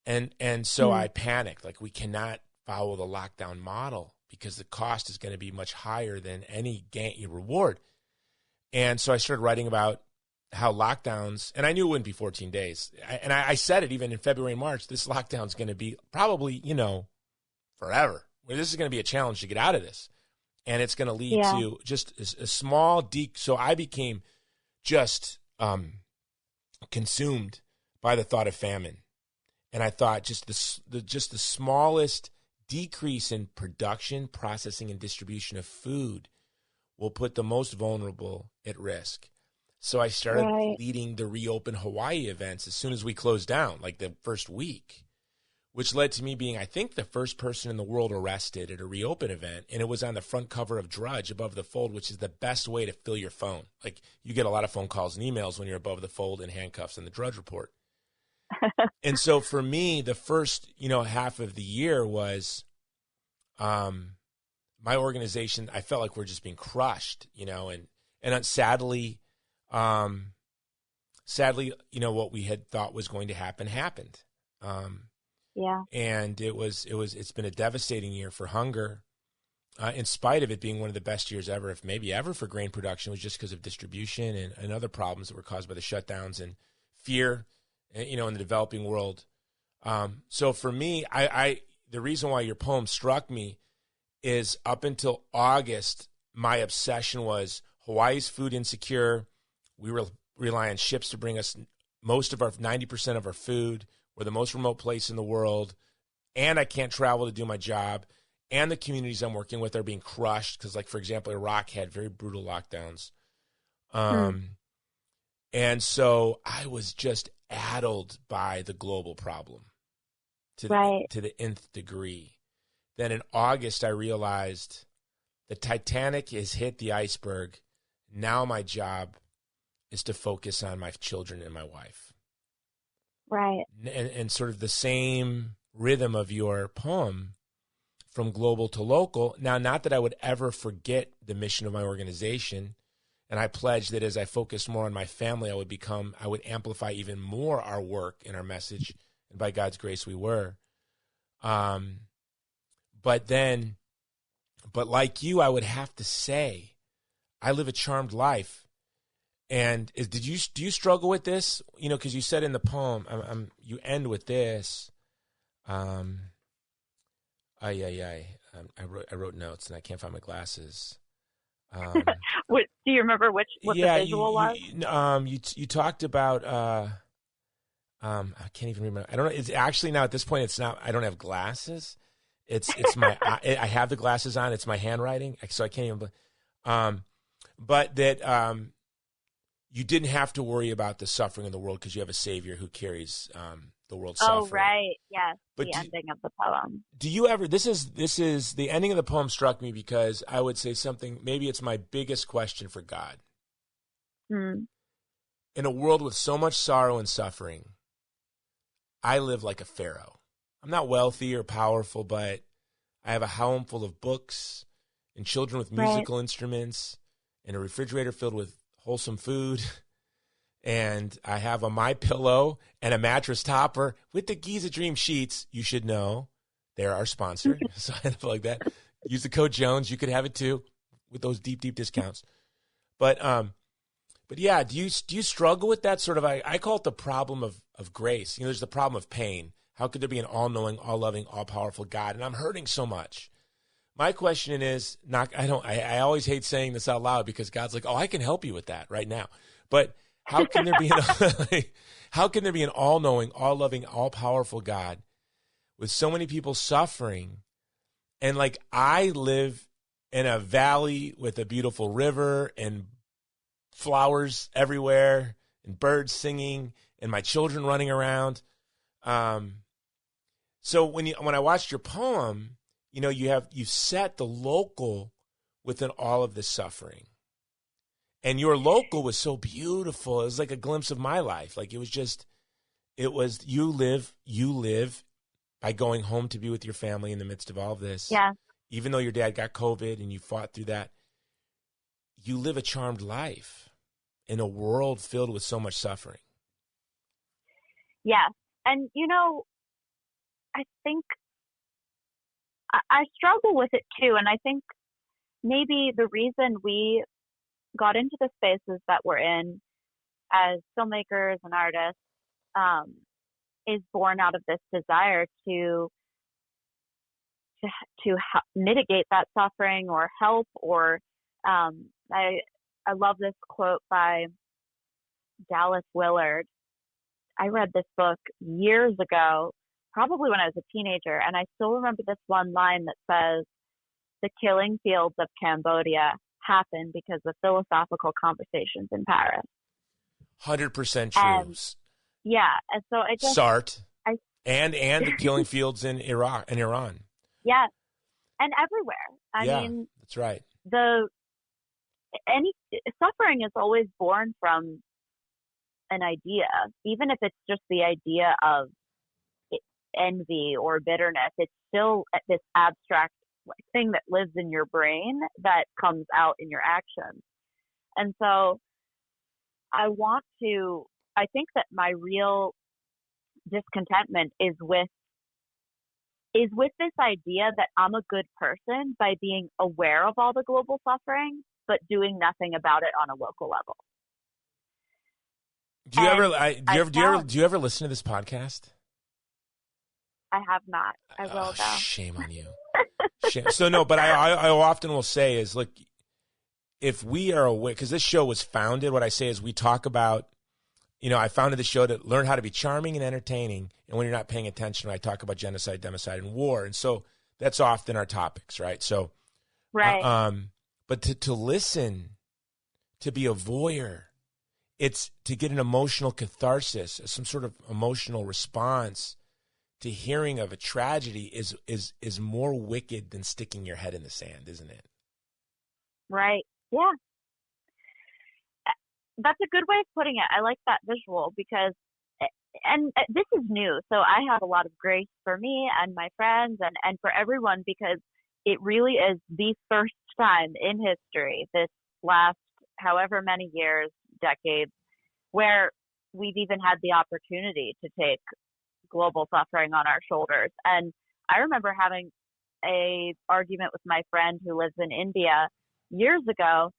And so I panicked, we cannot follow the lockdown model because the cost is going to be much higher than any reward. And so I started writing about how lockdowns, and I knew it wouldn't be 14 days. I said it even in February and March, this lockdown is going to be probably, forever. This is going to be a challenge to get out of this. And it's going to lead to just a small so I became just consumed by the thought of famine. And I thought just the smallest decrease in production, processing, and distribution of food will put the most vulnerable at risk. So I started leading the Reopen Hawaii events as soon as we closed down, the first week, which led to me being, I think, the first person in the world arrested at a Reopen event. And it was on the front cover of Drudge above the fold, which is the best way to fill your phone. You get a lot of phone calls and emails when you're above the fold in handcuffs in the Drudge Report. And so for me, the first, half of the year was my organization. I felt like we're just being crushed, and sadly, what we had thought was going to happen happened. And it's been a devastating year for hunger, in spite of it being one of the best years ever, if maybe ever, for grain production. It was just because of distribution and other problems that were caused by the shutdowns and fear, in the developing world. So for me, the reason why your poem struck me is up until August, my obsession was Hawaii's food insecure. We rely on ships to bring us 90% of our food. We're the most remote place in the world, and I can't travel to do my job, and the communities I'm working with are being crushed because, for example, Iraq had very brutal lockdowns. And so I was just addled by the global problem to the nth degree. Then in August, I realized the Titanic has hit the iceberg. Now my job is to focus on my children and my wife. Right. And sort of the same rhythm of your poem, from global to local. Now, not that I would ever forget the mission of my organization. And I pledged that as I focused more on my family, I would amplify even more our work and our message. And by God's grace, we were. But like you, I would have to say, I live a charmed life. And do you struggle with this? Because you said in the poem, you end with this. I wrote notes and I can't find my glasses. Do you remember what the visual was? You talked about. I can't even remember. I don't know. It's actually now at this point. It's not. I don't have glasses. It's my. I have the glasses on. It's my handwriting, so I can't even. But that. You didn't have to worry about the suffering of the world because you have a Savior who carries the world's suffering. Oh, right. Yes, but the ending of the poem. Do you ever, this is, the ending of the poem struck me because I would say something, maybe it's my biggest question for God. In a world with so much sorrow and suffering, I live like a pharaoh. I'm not wealthy or powerful, but I have a home full of books and children with musical instruments and a refrigerator filled with wholesome food, and I have a MyPillow and a mattress topper with the Xeah Dream sheets. You should know they're our sponsor. So I have like that. Use the code Jones. You could have it too with those deep discounts. But yeah, do you struggle with that sort of? I call it the problem of grace. There's the problem of pain. How could there be an all-knowing, all-loving, all-powerful God? And I'm hurting so much. My question is, I always hate saying this out loud because God's like, oh, I can help you with that right now. But how can there be an all-knowing, all-loving, all-powerful God with so many people suffering? And I live in a valley with a beautiful river and flowers everywhere and birds singing and my children running around. So when I watched your poem, you set the local within all of this suffering. And your local was so beautiful. It was like a glimpse of my life. Like it was you live by going home to be with your family in the midst of all of this. Yeah. Even though your dad got COVID and you fought through that, you live a charmed life in a world filled with so much suffering. Yeah. And, I think I struggle with it too. And I think maybe the reason we got into the spaces that we're in as filmmakers and artists is born out of this desire to mitigate that suffering or help. Or I love this quote by Dallas Willard. I read this book years ago, probably when I was a teenager, and I still remember this one line that says, "The killing fields of Cambodia happen because of philosophical conversations in Paris." 100% true. Yeah, and so I just Sartre and the killing fields in Iraq and Iran. Yeah, and everywhere. I mean, that's right. Any suffering is always born from an idea, even if it's just the idea of envy or bitterness. It's still this abstract thing that lives in your brain that comes out in your actions. And so I think that my real discontentment is with this idea that I'm a good person by being aware of all the global suffering, but doing nothing about it on a local level. Do you ever listen to this podcast? I have not. I will though. Shame on you. Shame. So no, but I often will say is, look, if we are aware, because this show was founded, what I say is we talk about, I founded the show to learn how to be charming and entertaining. And when you're not paying attention, I talk about genocide, democide, and war. And so that's often our topics, right? So, right. But to listen, to be a voyeur, it's to get an emotional catharsis, some sort of emotional response to hearing of a tragedy is more wicked than sticking your head in the sand, isn't it? Right. Yeah. That's a good way of putting it. I like that visual because, and this is new, so I have a lot of grace for me and my friends and for everyone, because it really is the first time in history, this last however many years, decades, where we've even had the opportunity to take global suffering on our shoulders. And I remember having a argument with my friend who lives in India years ago.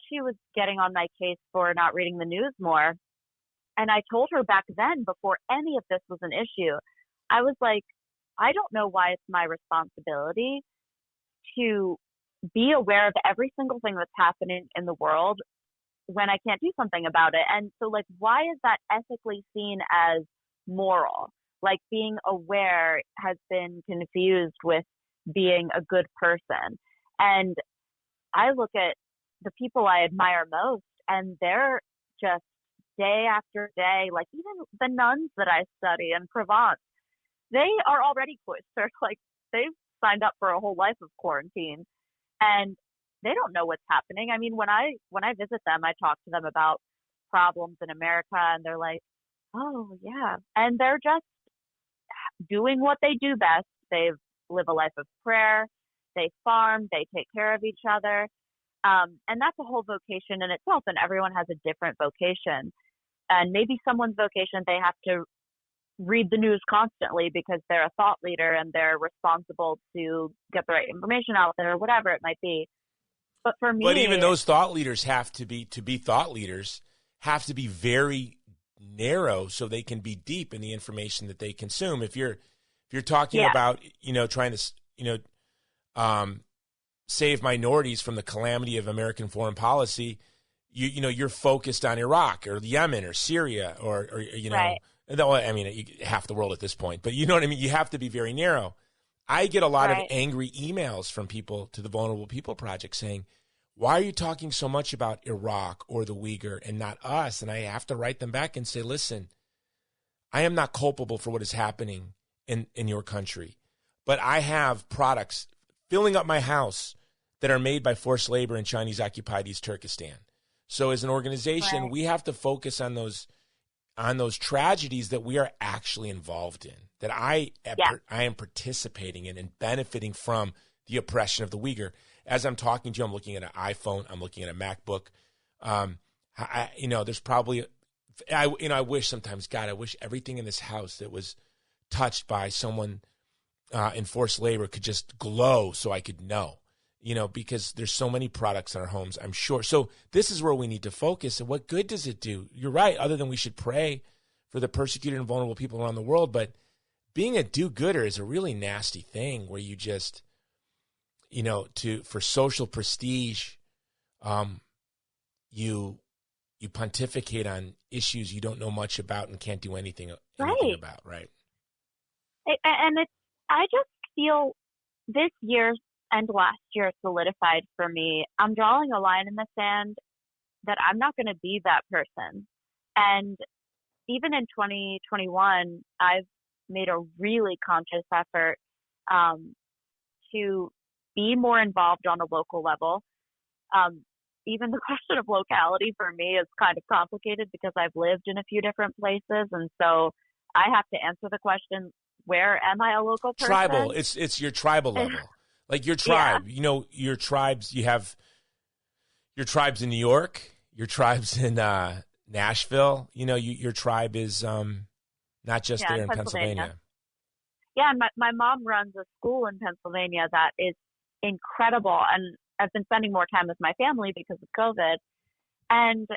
She was getting on my case for not reading the news more. And I told her back then, before any of this was an issue, I was like, I don't know why it's my responsibility to be aware of every single thing that's happening in the world when I can't do something about it. And so, like, why is that ethically seen as moral? Like, being aware has been confused with being a good person. And I look at the people I admire most, and they're just day after day, like even the nuns that I study in Provence, they are already cloistered. Like, they've signed up for a whole life of quarantine, and they don't know what's happening. I mean, when I visit them, I talk to them about problems in America, and they're like, oh yeah. And they're just doing what they do best. They live a life of prayer. They farm. They take care of each other. And that's a whole vocation in itself. And everyone has a different vocation. And maybe someone's vocation, they have to read the news constantly because they're a thought leader and they're responsible to get the right information out there, or whatever it might be. But for me, but even those thought leaders have to be thought leaders, have to be very narrow so they can be deep in the information that they consume. If you're talking about, trying to, save minorities from the calamity of American foreign policy, you're focused on Iraq or Yemen or Syria or right. I mean, half the world at this point, but you know what I mean? You have to be very narrow. I get a lot of angry emails from people to the Vulnerable People Project saying, why are you talking so much about Iraq or the Uyghur and not us? And I have to write them back and say, listen, I am not culpable for what is happening in your country, but I have products filling up my house that are made by forced labor in Chinese-occupied East Turkestan. So as an organization, Right. we have to focus on those tragedies that we are actually involved in, that I am participating in and benefiting from the oppression of the Uyghur. As I'm talking to you, I'm looking at an iPhone, I'm looking at a MacBook. There's probably, I wish sometimes, God, I wish everything in this house that was touched by someone in forced labor could just glow so I could know, because there's so many products in our homes, I'm sure. So this is where we need to focus. And what good does it do? You're right, other than we should pray for the persecuted and vulnerable people around the world. But being a do-gooder is a really nasty thing where you just, for social prestige, you pontificate on issues you don't know much about and can't do anything about, right? And I just feel this year and last year solidified for me. I'm drawing a line in the sand that I'm not going to be that person. And even in 2021, I've made a really conscious effort to be more involved on a local level. Even the question of locality for me is kind of complicated because I've lived in a few different places. And so I have to answer the question, where am I a local person? Tribal. It's your tribal level. Like your tribe, your tribes, you have your tribes in New York, your tribes in Nashville, your tribe is not just there in Pennsylvania. Yeah, and my mom runs a school in Pennsylvania that is incredible. And I've been spending more time with my family because of COVID. And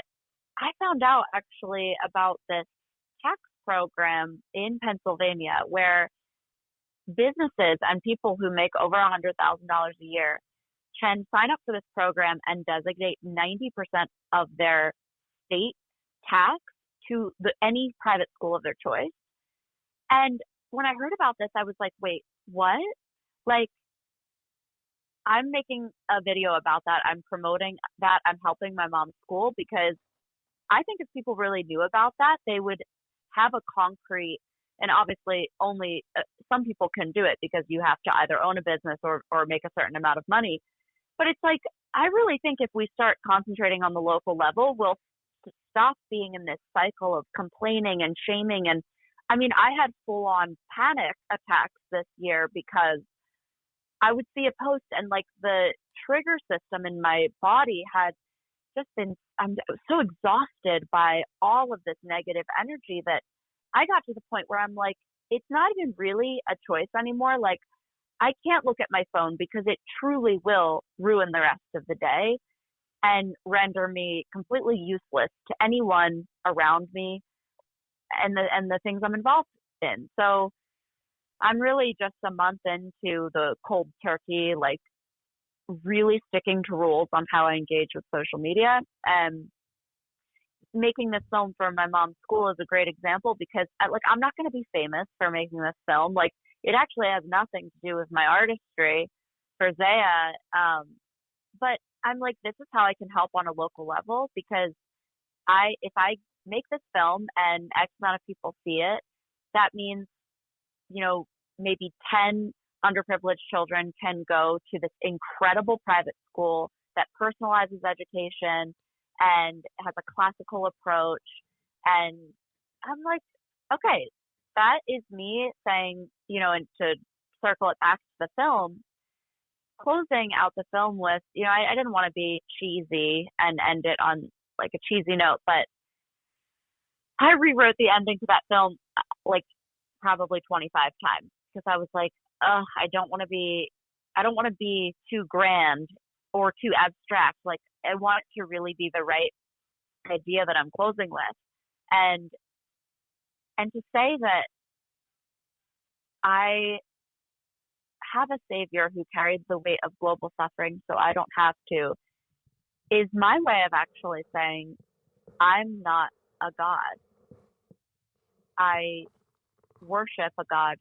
I found out actually about this tax program in Pennsylvania where businesses and people who make over $100,000 a year can sign up for this program and designate 90% of their state tax to any private school of their choice. And when I heard about this, I was like, wait, what? Like, I'm making a video about that. I'm promoting that. I'm helping my mom's school because I think if people really knew about that, they would have a concrete, and obviously only some people can do it because you have to either own a business or make a certain amount of money. But it's like, I really think if we start concentrating on the local level, we'll stop being in this cycle of complaining and shaming. And I mean, I had full on panic attacks this year because I would see a post and like the trigger system in my body had just been, I'm so exhausted by all of this negative energy that I got to the point where I'm like, it's not even really a choice anymore. Like, I can't look at my phone because it truly will ruin the rest of the day and render me completely useless to anyone around me and the things I'm involved in. So I'm really just a month into the cold turkey, like really sticking to rules on how I engage with social media. And making this film for my mom's school is a great example because I'm not going to be famous for making this film. Like, it actually has nothing to do with my artistry for Xeah. But I'm like, this is how I can help on a local level because if I make this film and X amount of people see it, that means, maybe 10 underprivileged children can go to this incredible private school that personalizes education and has a classical approach. And I'm like, okay, that is me saying, and to circle it back to the film, closing out the film with, I didn't want to be cheesy and end it on like a cheesy note, but I rewrote the ending to that film like probably 25 times because I was like, I don't want to be too grand or too abstract. Like, I want it to really be the right idea that I'm closing with. And to say that I have a savior who carried the weight of global suffering so I don't have to is my way of actually saying I'm not a god. I worship a God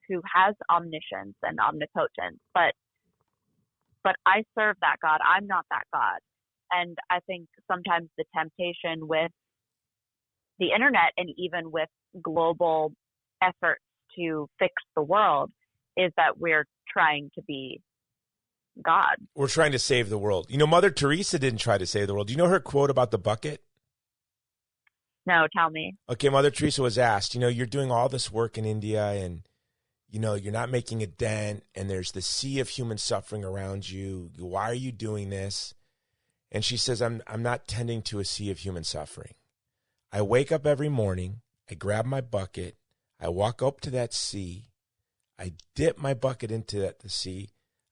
who has omniscience and omnipotence, but but I serve that God. I'm not that God. And I think sometimes the temptation with the internet and even with global efforts to fix the world is that we're trying to be God. We're trying to save the world. You know, Mother Teresa didn't try to save the world. Do you know her quote about the bucket? No, tell me. Okay, Mother Teresa was asked, you know, you're doing all this work in India and, you know, you're not making a dent and there's the sea of human suffering around you. Why are you doing this? And she says, I'm not tending to a sea of human suffering. I wake up every morning, I grab my bucket, I walk up to that sea, I dip my bucket into the sea,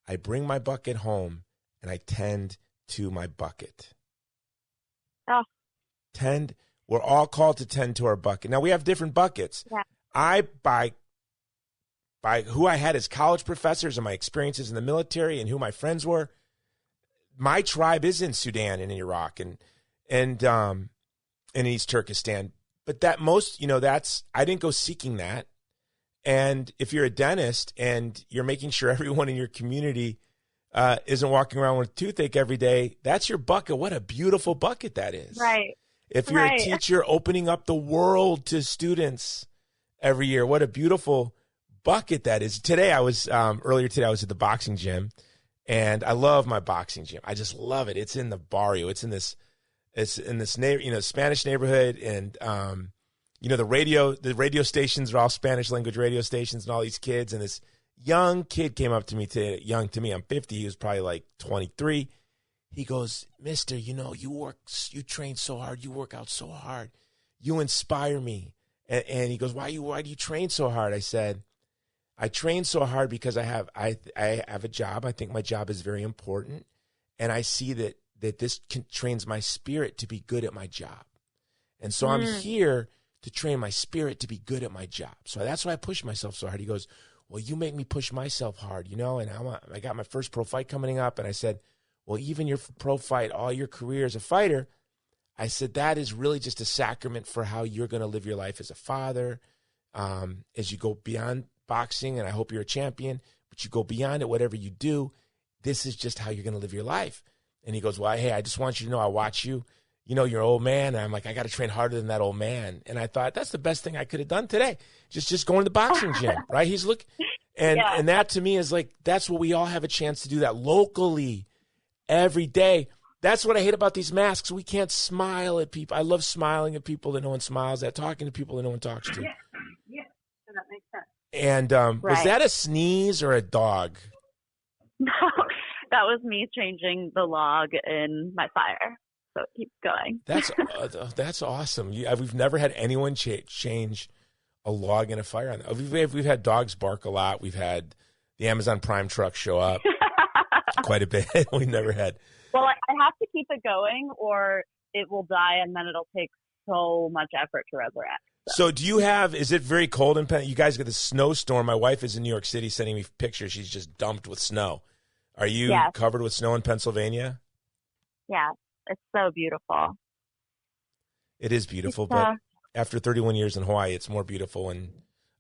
I bring my bucket home, and I tend to my bucket. Oh. We're all called to tend to our bucket. Now, we have different buckets. Yeah. I, by who I had as college professors and my experiences in the military and who my friends were, my tribe is in Sudan and in Iraq and in East Turkestan. But that most, you know, I didn't go seeking that. And if you're a dentist and you're making sure everyone in your community isn't walking around with a toothache every day, that's your bucket. What a beautiful bucket that is. Right. If you're a teacher opening up the world to students every year, what a beautiful bucket that is. Today earlier today I was at the boxing gym, and I love my boxing gym. I just love it. It's in the barrio. It's in this Spanish neighborhood, and the radio stations are all Spanish language radio stations, and all these kids. And this young kid came up to me today. Young to me, I'm 50. He was probably like 23. He goes, "Mister, you you train so hard, you work out so hard, you inspire me." And he goes, why do you train so hard? I said, I train so hard because I have a job. I think my job is very important, and I see that this trains my spirit to be good at my job, and so I'm here to train my spirit to be good at my job. So that's why I push myself so hard. He goes, "Well, you make me push myself hard, you know." And I got my first pro fight coming up, and I said, "Well, even your pro fight, all your career as a fighter," I said, "that is really just a sacrament for how you're going to live your life as a father, as you go beyond boxing, and I hope you're a champion, but you go beyond it, whatever you do, this is just how you're going to live your life." And he goes, "Well, hey, I just want you to know I watch you. You know, you're an old man." And I'm like, "I got to train harder than that old man." And I thought, that's the best thing I could have done today. Just going to the boxing gym, right? And that to me is like, that's what we all have a chance to do, that locally every day. That's what I hate about these masks. We can't smile at people. I love smiling at people that no one smiles at, talking to people that no one talks to. Yeah, so that makes sense. And was that a sneeze or a dog? No, that was me changing the log in my fire. So it keeps going. That's awesome. We've never had anyone change a log in a fire. We've had dogs bark a lot. We've had the Amazon Prime truck show up quite a bit. We've never had. Well, I have to keep it going or it will die, and then it'll take so much effort to resurrect. So is it very cold in Penn? You guys get the snowstorm. My wife is in New York City sending me pictures. She's just dumped with snow. Are you covered with snow in Pennsylvania? Yeah, it's so beautiful. It is beautiful, but after 31 years in Hawaii, it's more beautiful. And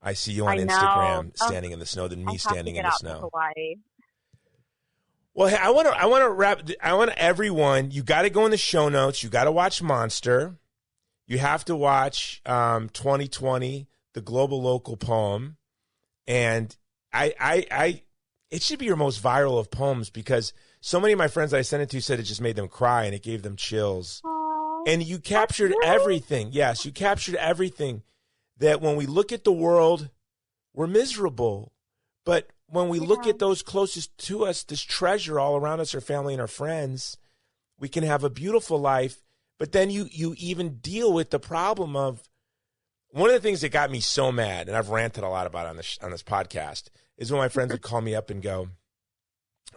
I see you on Instagram standing in the snow than me standing in the snow. Hawaii. Well, hey, I want everyone, you got to go in the show notes. You got to watch Monster. You have to watch 2020, the Global Local Poem. And it should be your most viral of poems, because so many of my friends I sent it to said it just made them cry and it gave them chills. Aww, and you captured everything. Yes, you captured everything, that when we look at the world, we're miserable. But when we look at those closest to us, this treasure all around us, our family and our friends, we can have a beautiful life. But then you even deal with the problem of, one of the things that got me so mad, and I've ranted a lot about on this podcast, is when my friends would call me up and go,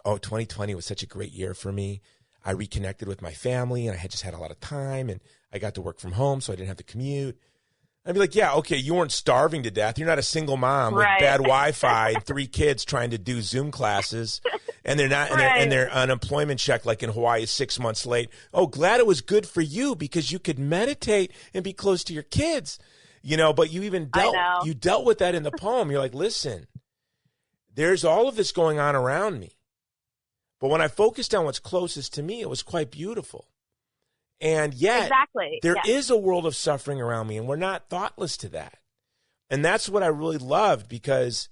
"Oh, 2020 was such a great year for me. I reconnected with my family, and I had just had a lot of time, and I got to work from home, so I didn't have to commute." I'd be like, "Yeah, okay, you weren't starving to death. You're not a single mom with bad Wi-Fi and 3 kids trying to do Zoom classes, and they're not, and their unemployment check, like in Hawaii, is 6 months late. Oh, glad it was good for you because you could meditate and be close to your kids, you know." But you dealt with that in the poem. You're like, "Listen, there's all of this going on around me, But when I focused on what's closest to me, it was quite beautiful. And yet, there is a world of suffering around me, and we're not thoughtless to that. And that's what I really loved, because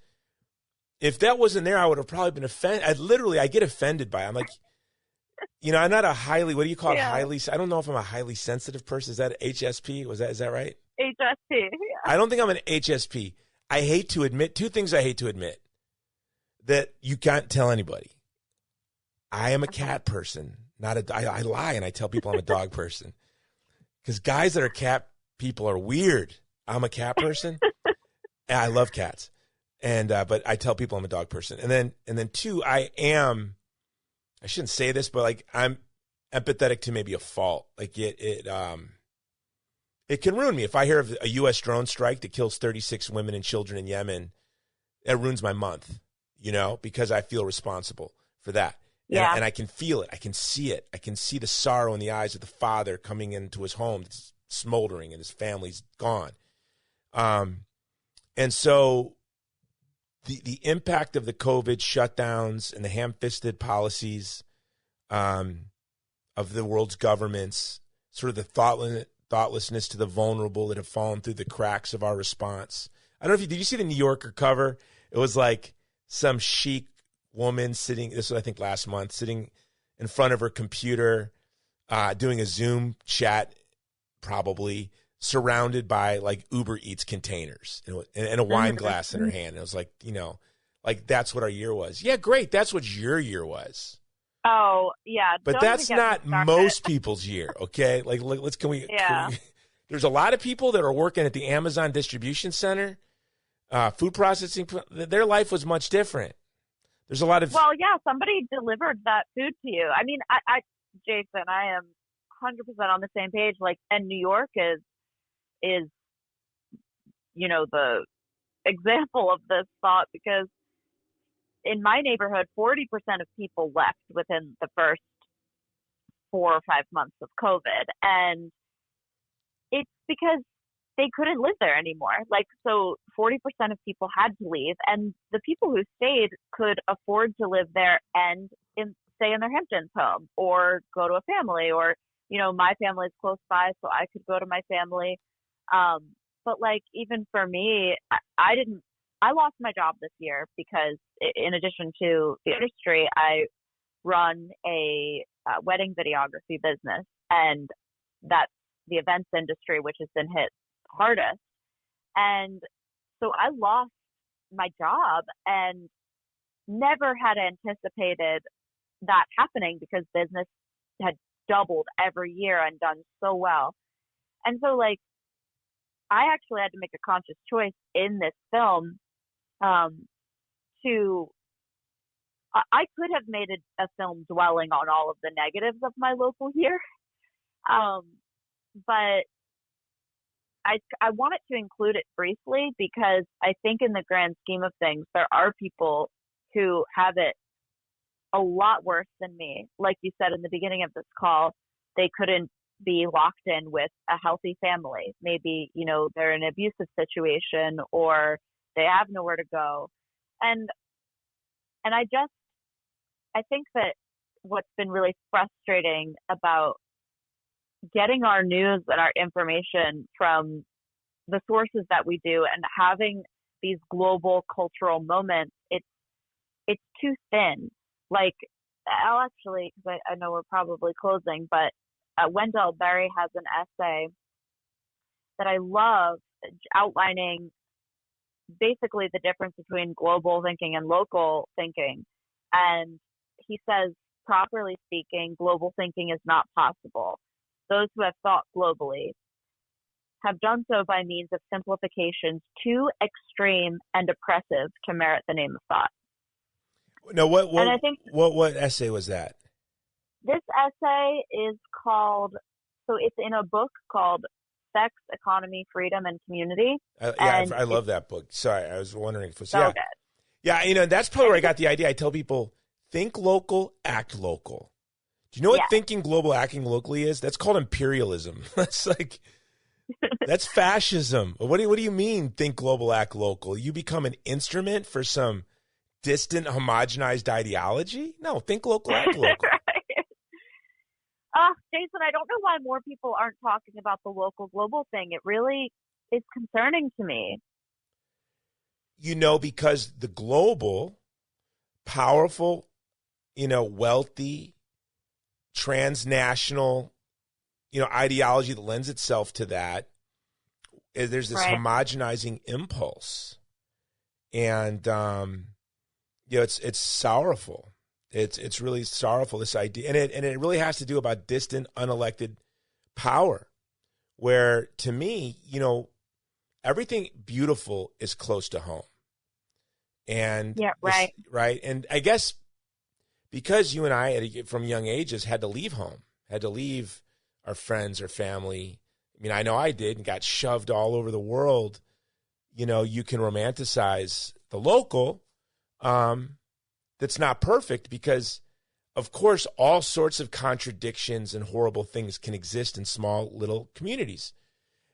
if that wasn't there, I would have probably been offended. I get offended by it. I'm like, I'm not a highly, what do you call it? Highly, I don't know if I'm a highly sensitive person. Is that HSP? Is that right? HSP, yeah. I don't think I'm an HSP. I hate to admit, two things I hate to admit that you can't tell anybody. I am a cat person. I lie and I tell people I'm a dog person. Because guys that are cat people are weird. I'm a cat person. And I love cats. But I tell people I'm a dog person. And then two, I shouldn't say this, but like I'm empathetic to maybe a fault. Like it can ruin me. If I hear of a U.S. drone strike that kills 36 women and children in Yemen, it ruins my month, because I feel responsible for that. Yeah. And I can feel it. I can see it. I can see the sorrow in the eyes of the father coming into his home, it's smoldering, and his family's gone. And so the impact of the COVID shutdowns and the ham-fisted policies of the world's governments, sort of the thoughtlessness to the vulnerable that have fallen through the cracks of our response. I don't know did you see the New Yorker cover? It was like some chic woman sitting, this was I think last month, sitting in front of her computer, doing a Zoom chat, probably surrounded by like Uber Eats containers and a wine glass in her hand. And it was like, like that's what our year was. Yeah, great. That's what your year was. Oh, yeah. But that's not most people's year, okay? Like, can we, there's a lot of people that are working at the Amazon distribution center, food processing. Their life was much different. There's a lot of... Well, yeah, somebody delivered that food to you. I mean, Jason, I am 100% on the same page. Like, and New York is the example of this thought, because in my neighborhood, 40% of people left within the first 4 or 5 months of COVID. And it's because they couldn't live there anymore. Like, so 40% of people had to leave, and the people who stayed could afford to live there and stay in their Hamptons home or go to a family, or, my family is close by, so I could go to my family. But like, even for me, I lost my job this year because in addition to the industry, I run a wedding videography business, and that's the events industry, which has been hit hardest. And so I lost my job and never had anticipated that happening, because business had doubled every year and done so well. And so like, I actually had to make a conscious choice in this film I could have made a film dwelling on all of the negatives of my local year. But I wanted to include it briefly, because I think in the grand scheme of things, there are people who have it a lot worse than me. Like you said in the beginning of this call, they couldn't be locked in with a healthy family. Maybe, they're in an abusive situation, or they have nowhere to go. And I think that what's been really frustrating about getting our news and our information from the sources that we do, and having these global cultural moments, it's too thin. Like, I'll actually, because I know we're probably closing, but Wendell Berry has an essay that I love, outlining basically the difference between global thinking and local thinking. And he says, properly speaking, global thinking is not possible. Those who have thought globally have done so by means of simplifications too extreme and oppressive to merit the name of thought. No, what essay was that? This essay is called, so it's in a book called Sex, Economy, Freedom, and Community. I love that book. Sorry, I was wondering if it was... So good. Yeah, that's probably where I got the idea. I tell people, think local, act local. Do you know what thinking global, acting locally is? That's called imperialism. That's like... That's fascism. What do you mean, think global, act local? You become an instrument for some distant, homogenized ideology. No, think local, act local. Right. Jason, I don't know why more people aren't talking about the local global thing. It really is concerning to me. Because the global, powerful, wealthy, transnational, ideology that lends itself to that, there's this right. homogenizing impulse. And, it's sorrowful. It's really sorrowful, this idea. And it really has to do about distant, unelected power, where to me, everything beautiful is close to home. And yeah, right. Right. And I guess because you and I from young ages had to leave home, had to leave our friends or family. I mean, I know I did, and got shoved all over the world. You can romanticize the local. That's not perfect because, of course, all sorts of contradictions and horrible things can exist in small little communities.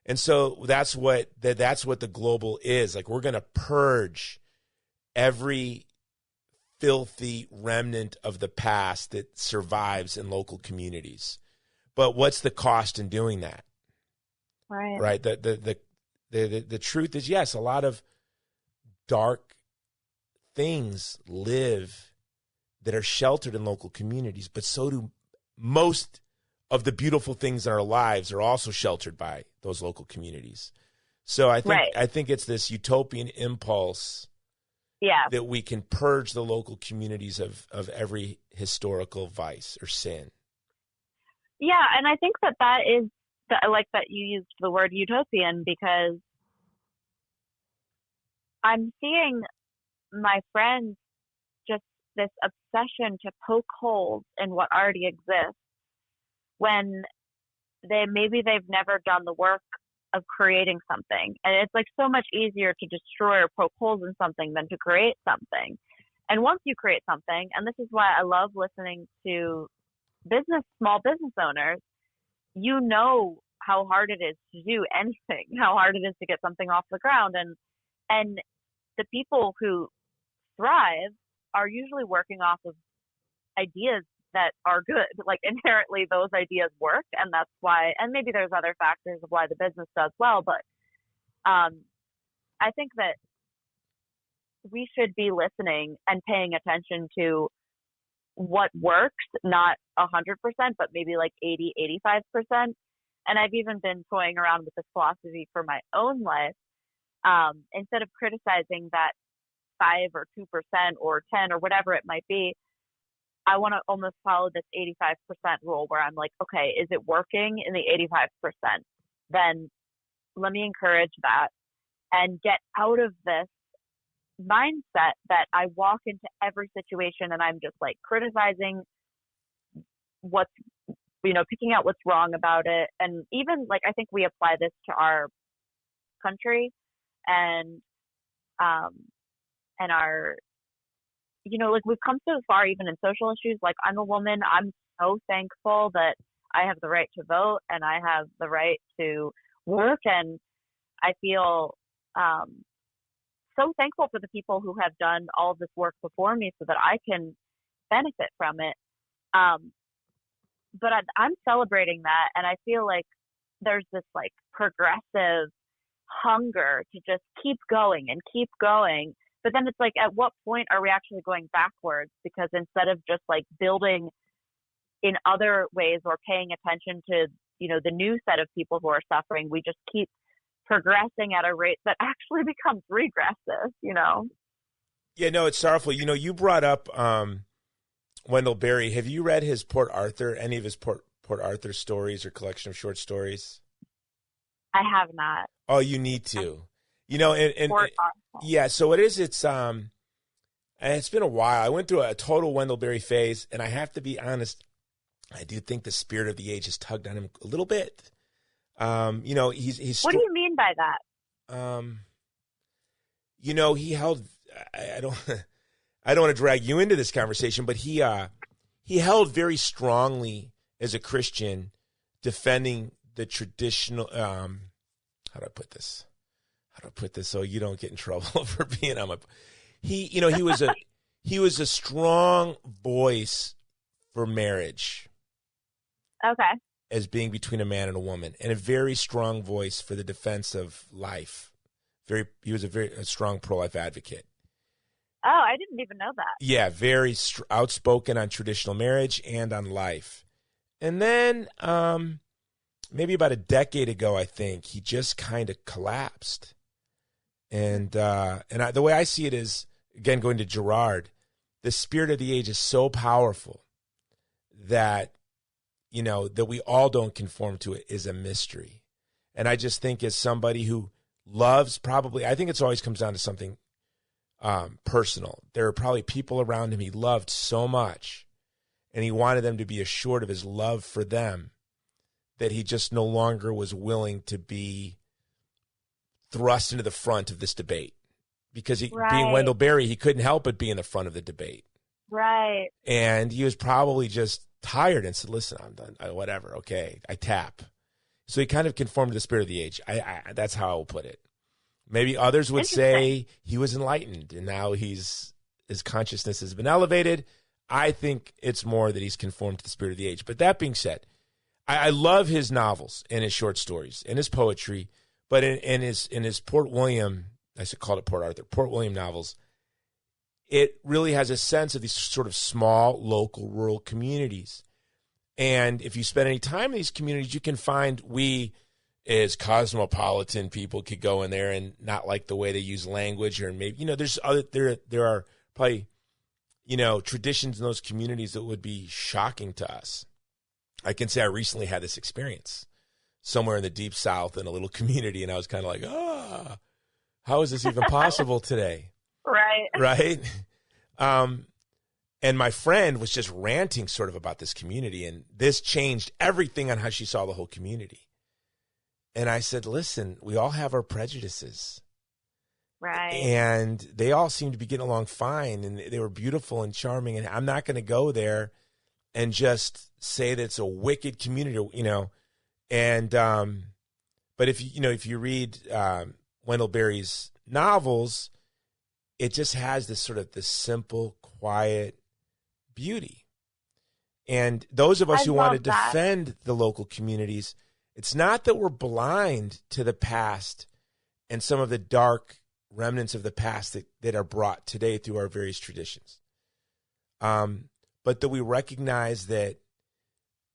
And so that's what the global is. Like, we're going to purge every filthy remnant of the past that survives in local communities. But what's the cost in doing that? Right. Right. The truth is, yes, a lot of dark things live that are sheltered in local communities, but so do most of the beautiful things in our lives are also sheltered by those local communities. So I think it's this utopian impulse that we can purge the local communities of every historical vice or sin. Yeah, and I think that is, I like that you used the word utopian, because I'm seeing my friends just this obsession to poke holes in what already exists when they've never done the work of creating something. And it's like so much easier to destroy or poke holes in something than to create something. And once you create something, and this is why I love listening to small business owners, how hard it is to do anything, how hard it is to get something off the ground. And the people who thrive are usually working off of ideas that are good. Like, inherently those ideas work, and that's why, and maybe there's other factors of why the business does well, but I think that we should be listening and paying attention to what works, not 100%, but maybe like 80, 85%. And I've even been toying around with this philosophy for my own life. Instead of criticizing that 5 or 2% or 10 or whatever it might be, I want to almost follow this 85% rule, where I'm like, okay, is it working in the 85%? Then let me encourage that and get out of this mindset that I walk into every situation and I'm just like criticizing picking out what's wrong about it. And even like, I think we apply this to our country and our, like, we've come so far even in social issues. Like, I'm a woman. I'm so thankful that I have the right to vote and I have the right to work. And I feel so thankful for the people who have done all of this work before me so that I can benefit from it. But I'm celebrating that. And I feel like there's this like progressive hunger to just keep going and keep going. But then it's like, at what point are we actually going backwards? Because instead of just like building in other ways or paying attention to, the new set of people who are suffering, we just keep progressing at a rate that actually becomes regressive, Yeah, no, it's sorrowful. You brought up Wendell Berry. Have you read his any of his Port Arthur stories or collection of short stories? I have not. Oh, you need to. Yeah, so it is. It's and it's been a while. I went through a total Wendell Berry phase, and I have to be honest. I do think the spirit of the age has tugged on him a little bit. He's. What do you mean by that? He held. I don't want to drag you into this conversation, but he held very strongly as a Christian, defending the traditional. How do I put this so you don't get in trouble for being on my. He he was a strong voice for marriage. Okay. As being between a man and a woman, and a very strong voice for the defense of life. He was a strong pro-life advocate. Oh, I didn't even know that. Yeah, very outspoken on traditional marriage and on life. And then maybe about a decade ago, I think, he just kind of collapsed. And the way I see it is, again, going to Gerard, the spirit of the age is so powerful that, that we all don't conform to it is a mystery. And I just think as somebody who loves I think it's always comes down to something personal. There are probably people around him he loved so much, and he wanted them to be assured of his love for them, that he just no longer was willing to be thrust into the front of this debate. Because being Wendell Berry, he couldn't help but be in the front of the debate. Right. And he was probably just tired and said, listen, I'm done. Whatever. Okay. I tap. So he kind of conformed to the spirit of the age. That's how I will put it. Maybe others would say he was enlightened and now his consciousness has been elevated. I think it's more that he's conformed to the spirit of the age. But that being said, I love his novels and his short stories and his poetry, but in his Port William, I should call it Port Arthur, Port William novels, it really has a sense of these sort of small, local, rural communities. And if you spend any time in these communities, you can find we, as cosmopolitan people, could go in there and not like the way they use language, or maybe, there are probably, traditions in those communities that would be shocking to us. I can say I recently had this experience somewhere in the deep South in a little community, and I was kind of like, how is this even possible today? Right. And my friend was just ranting sort of about this community, and this changed everything on how she saw the whole community. And I said, listen, we all have our prejudices. Right. And they all seemed to be getting along fine, and they were beautiful and charming. And I'm not going to go there and just say that it's a wicked community, And but if you read Wendell Berry's novels, it just has this sort of this simple, quiet beauty. And those of us who want to defend the local communities, it's not that we're blind to the past and some of the dark remnants of the past that are brought today through our various traditions. But that we recognize that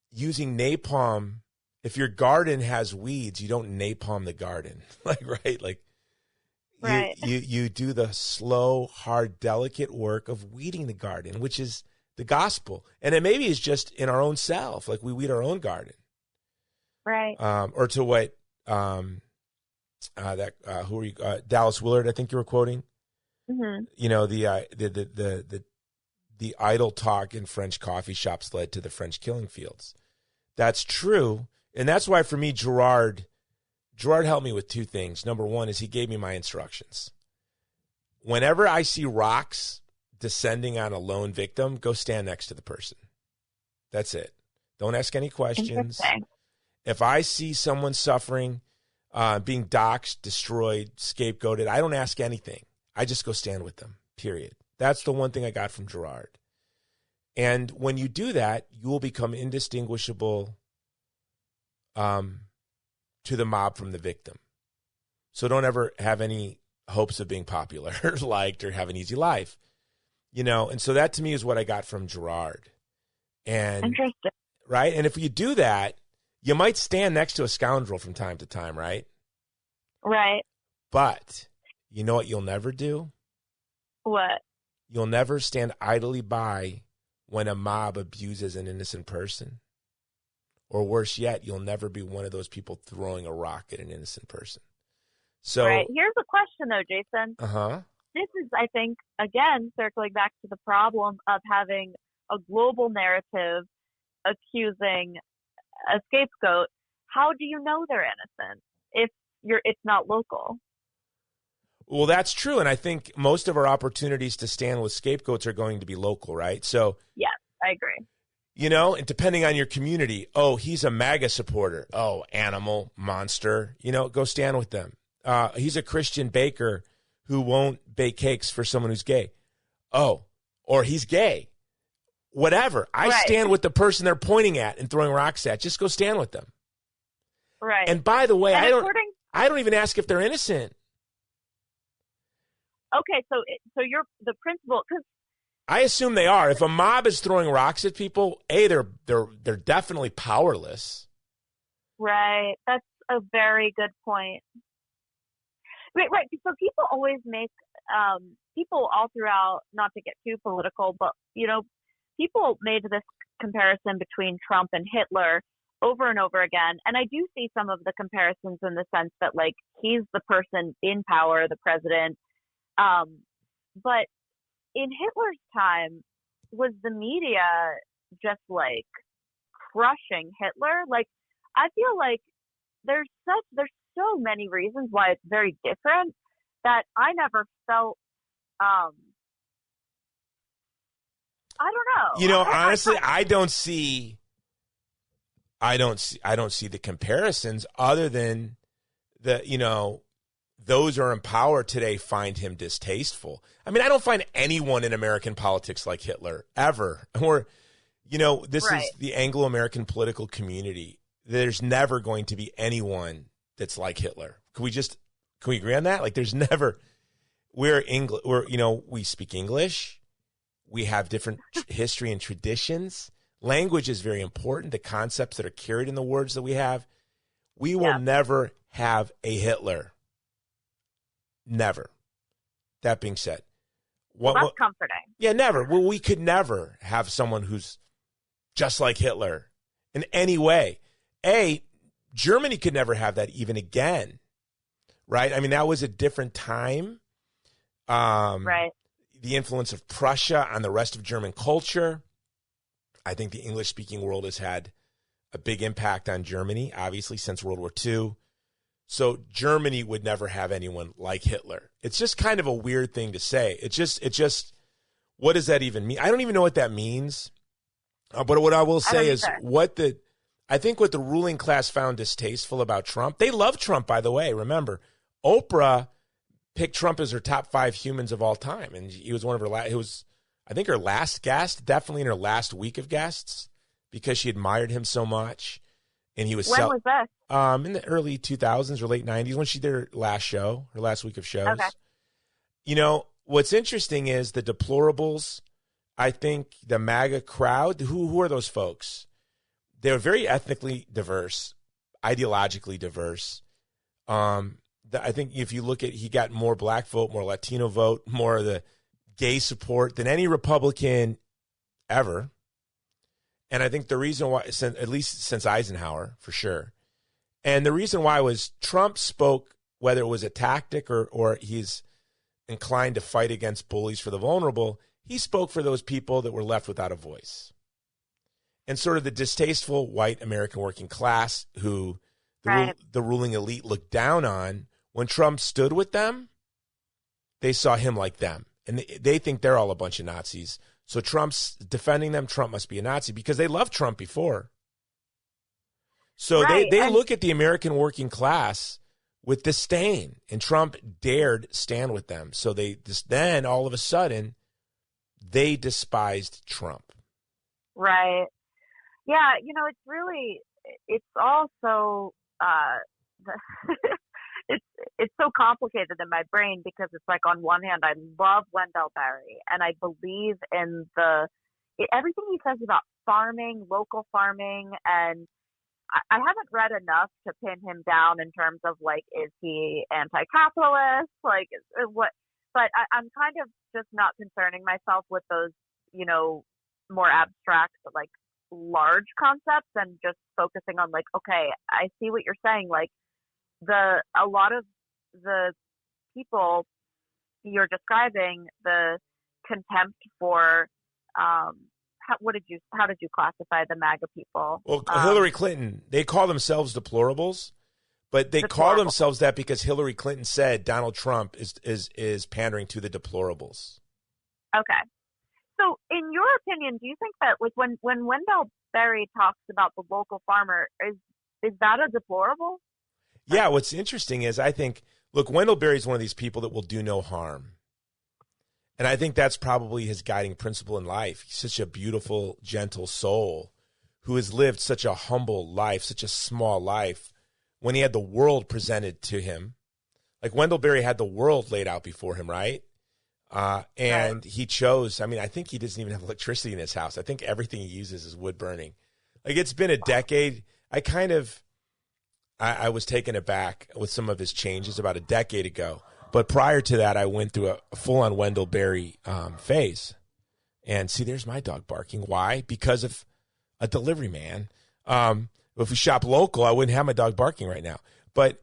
using napalm, if your garden has weeds, you don't napalm the garden, right? You do the slow, hard, delicate work of weeding the garden, which is the gospel. And it maybe is just in our own self, like we weed our own garden. Right. Or to what who are you? Dallas Willard, I think you were quoting. Mm-hmm. The idle talk in French coffee shops led to the French killing fields. That's true, and that's why for me, Gerard helped me with two things. Number one is he gave me my instructions. Whenever I see rocks descending on a lone victim, go stand next to the person. That's it. Don't ask any questions. If I see someone suffering, being doxxed, destroyed, scapegoated, I don't ask anything. I just go stand with them, period. That's the one thing I got from Gerard. And when you do that, you will become indistinguishable to the mob from the victim. So don't ever have any hopes of being popular, liked, or have an easy life. And so that to me is what I got from Gerard. And interesting. Right? And if you do that, you might stand next to a scoundrel from time to time, right? Right. But you know what you'll never do? What? You'll never stand idly by when a mob abuses an innocent person. Or worse yet, you'll never be one of those people throwing a rock at an innocent person. So, right. Here's a question, though, Jason. This is, I think, again, circling back to the problem of having a global narrative accusing a scapegoat. How do you know they're innocent if it's not local? Well, that's true. And I think most of our opportunities to stand with scapegoats are going to be local, right? So, yes, I agree. And depending on your community, he's a MAGA supporter. Oh, animal, monster, go stand with them. He's a Christian baker who won't bake cakes for someone who's gay. Oh, or he's gay. Whatever. I stand with the person they're pointing at and throwing rocks at. Just go stand with them. Right. And by the way, and I don't even ask if they're innocent. Okay, so you're the principal, because I assume they are. If a mob is throwing rocks at people, they're definitely powerless. Right. That's a very good point. Right. So people always make people all throughout, not to get too political, but people made this comparison between Trump and Hitler over and over again, and I do see some of the comparisons in the sense that like he's the person in power, the president. But in Hitler's time, was the media just like crushing Hitler? Like, I feel like there's so many reasons why it's very different that I never felt, I don't know. Honestly, I don't see the comparisons other than those who are in power today find him distasteful. I mean, I don't find anyone in American politics like Hitler, ever. Or, this is the Anglo-American political community. There's never going to be anyone that's like Hitler. Can we agree on that? Like, there's never, we speak English. We have different history and traditions. Language is very important. The concepts that are carried in the words that we have. We will never have a Hitler. Never. That being said, that's comforting. Yeah, never. Well, we could never have someone who's just like Hitler in any way. Germany could never have that even again, right? I mean, that was a different time. Right. The influence of Prussia on the rest of German culture. I think the English-speaking world has had a big impact on Germany, obviously, since World War II. So Germany would never have anyone like Hitler. It's just kind of a weird thing to say. It just, what does that even mean? I don't even know what that means. But what I will say is I think what the ruling class found distasteful about Trump, they love Trump, by the way. Remember, Oprah picked Trump as her top 5 humans of all time. And he was one of her her last guest, definitely in her last week of guests, because she admired him so much. And he was when was that? In the early 2000s or late 90s, when she did her last week of shows. Okay. What's interesting is the deplorables. I think the MAGA crowd, who are those folks? They're very ethnically diverse, ideologically diverse. I think if you look at, he got more black vote, more Latino vote, more of the gay support than any Republican ever. And I think the reason why, at least since Eisenhower, for sure. And the reason why was Trump spoke, whether it was a tactic or he's inclined to fight against bullies for the vulnerable, he spoke for those people that were left without a voice. And sort of the distasteful white American working class who the ruling elite looked down on, when Trump stood with them, they saw him like them. And they think they're all a bunch of Nazis. So Trump's defending them. Trump must be a Nazi because they loved Trump before. So they look at the American working class with disdain, and Trump dared stand with them. So then all of a sudden they despised Trump. Right. Yeah. It's also, it's so complicated in my brain because it's like, on one hand, I love Wendell Berry and I believe in everything he says about farming, local farming, and I haven't read enough to pin him down in terms of like, is he anti-capitalist? Like what? But I'm kind of just not concerning myself with those, more abstract, like large concepts, and just focusing on like, okay, I see what you're saying. Like a lot of the people you're describing, the contempt for, how did you classify the MAGA people? Well, Hillary Clinton, they call themselves deplorables, but they call themselves that because Hillary Clinton said Donald Trump is pandering to the deplorables. Okay. So in your opinion, do you think that like when Wendell Berry talks about the local farmer, is that a deplorable? Yeah, what's interesting is I think, look, Wendell Berry is one of these people that will do no harm. And I think that's probably his guiding principle in life. He's such a beautiful, gentle soul who has lived such a humble life, such a small life, when he had the world presented to him. Like Wendell Berry had the world laid out before him, right? And he chose, I mean, I think he doesn't even have electricity in his house. I think everything he uses is wood burning. Like, it's been a decade. I was taken aback with some of his changes about a decade ago. But prior to that, I went through a full-on Wendell Berry phase. And see, there's my dog barking. Why? Because of a delivery man. If we shop local, I wouldn't have my dog barking right now. But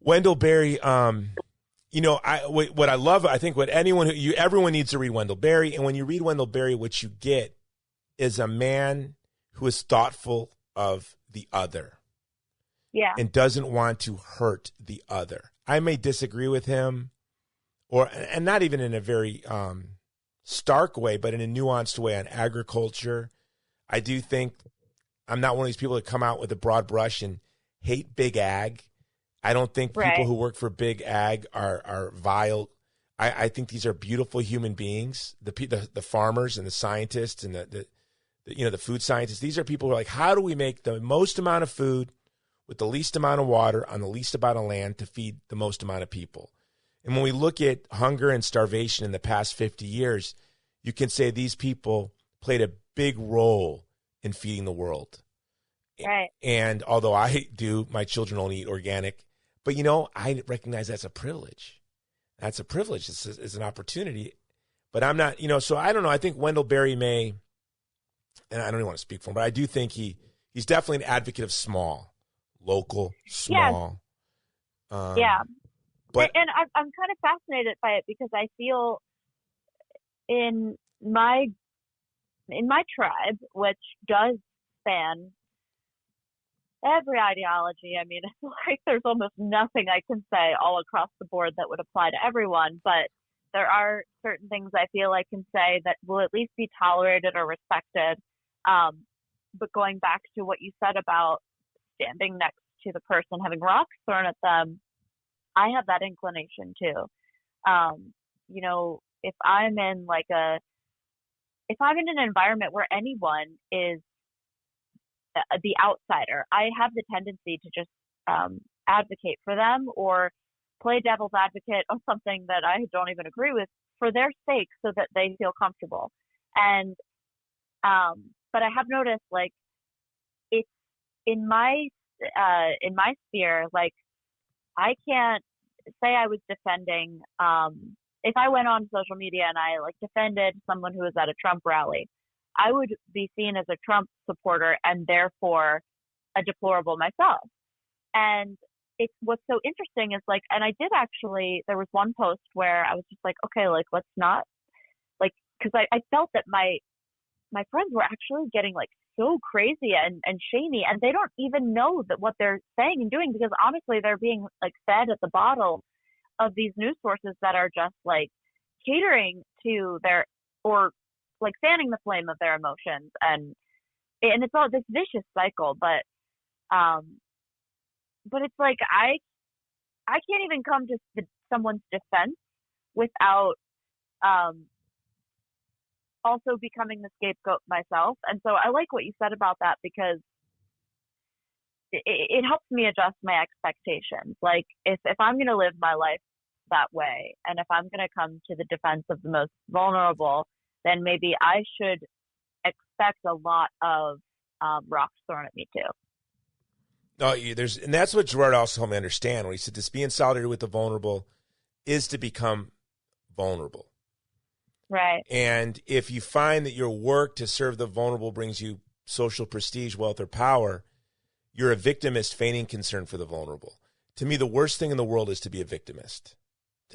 Wendell Berry, what I love, I think everyone needs to read Wendell Berry. And when you read Wendell Berry, what you get is a man who is thoughtful of the other. Yeah. And doesn't want to hurt the other. I may disagree with him, and not even in a very stark way, but in a nuanced way on agriculture. I do think I'm not one of these people that come out with a broad brush and hate big ag. I don't think people who work for big ag are vile. I think these are beautiful human beings, the farmers and the scientists and the food scientists. These are people who are like, how do we make the most amount of food with the least amount of water on the least amount of land to feed the most amount of people? And when we look at hunger and starvation in the past 50 years, you can say these people played a big role in feeding the world. Right. And although my children only eat organic, but I recognize that's a privilege. That's a privilege. It's an opportunity. But I'm not, so I don't know. I think Wendell Berry may, and I don't even want to speak for him, but I do think he's definitely an advocate of local, small. Yeah. But I'm kind of fascinated by it because I feel in my tribe, which does span every ideology. I mean, it's like there's almost nothing I can say all across the board that would apply to everyone, but there are certain things I feel I can say that will at least be tolerated or respected. But going back to what you said about standing next to the person having rocks thrown at them, I have that inclination too. If I'm in an environment where anyone is the outsider, I have the tendency to just advocate for them or play devil's advocate on something that I don't even agree with for their sake so that they feel comfortable. And but I have noticed, like, it's in my sphere, like, I can't say I was defending, if I went on social media and I defended someone who was at a Trump rally, I would be seen as a Trump supporter and therefore a deplorable myself. And it's what's so interesting is and I did actually, there was one post where I was just like, okay, let's not, because I felt that my friends were actually getting so crazy and shamey, and they don't even know that what they're saying and doing, because honestly they're being fed at the bottle of these news sources that are just catering to their, or fanning the flame of their emotions, and it's all this vicious cycle. But it's I can't even come to someone's defense without also becoming the scapegoat myself. And so I like what you said about that, because it helps me adjust my expectations. If I'm going to live my life that way, and if I'm going to come to the defense of the most vulnerable, then maybe I should expect a lot of rocks thrown at me too. No, and that's what Gerard also helped me understand when he said to be in solidarity with the vulnerable is to become vulnerable. Right. And if you find that your work to serve the vulnerable brings you social prestige, wealth, or power, you're a victimist feigning concern for the vulnerable. To me, the worst thing in the world is to be a victimist,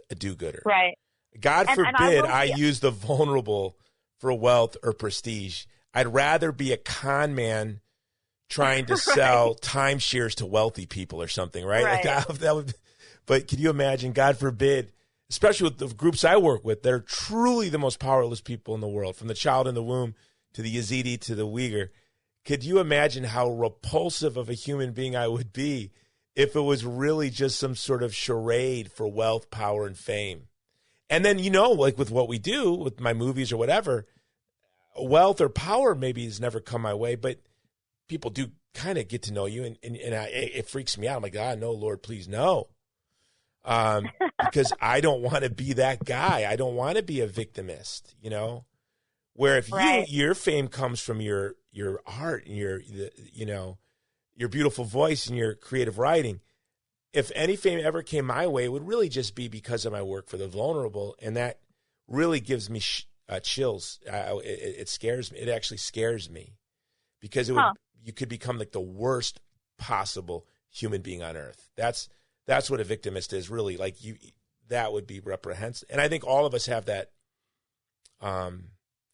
a do-gooder. Right. God forbid I use the vulnerable for wealth or prestige. I'd rather be a con man trying to sell timeshares to wealthy people or something, right? That would. But can you imagine, God forbid, especially with the groups I work with, they're truly the most powerless people in the world, from the child in the womb to the Yazidi to the Uyghur. Could you imagine how repulsive of a human being I would be if it was really just some sort of charade for wealth, power, and fame? And then, like with what we do with my movies or whatever, wealth or power maybe has never come my way, but people do kind of get to know you. And it freaks me out. I'm like, God, no, Lord, please, no. Because I don't want to be that guy. I don't want to be a victimist, where if your fame comes from your art and your beautiful voice and your creative writing, if any fame ever came my way, it would really just be because of my work for the vulnerable. And that really gives me chills. It scares me. It actually scares me because you could become like the worst possible human being on earth. That's what a victimist is, really. Like that would be reprehensible. And I think all of us have that.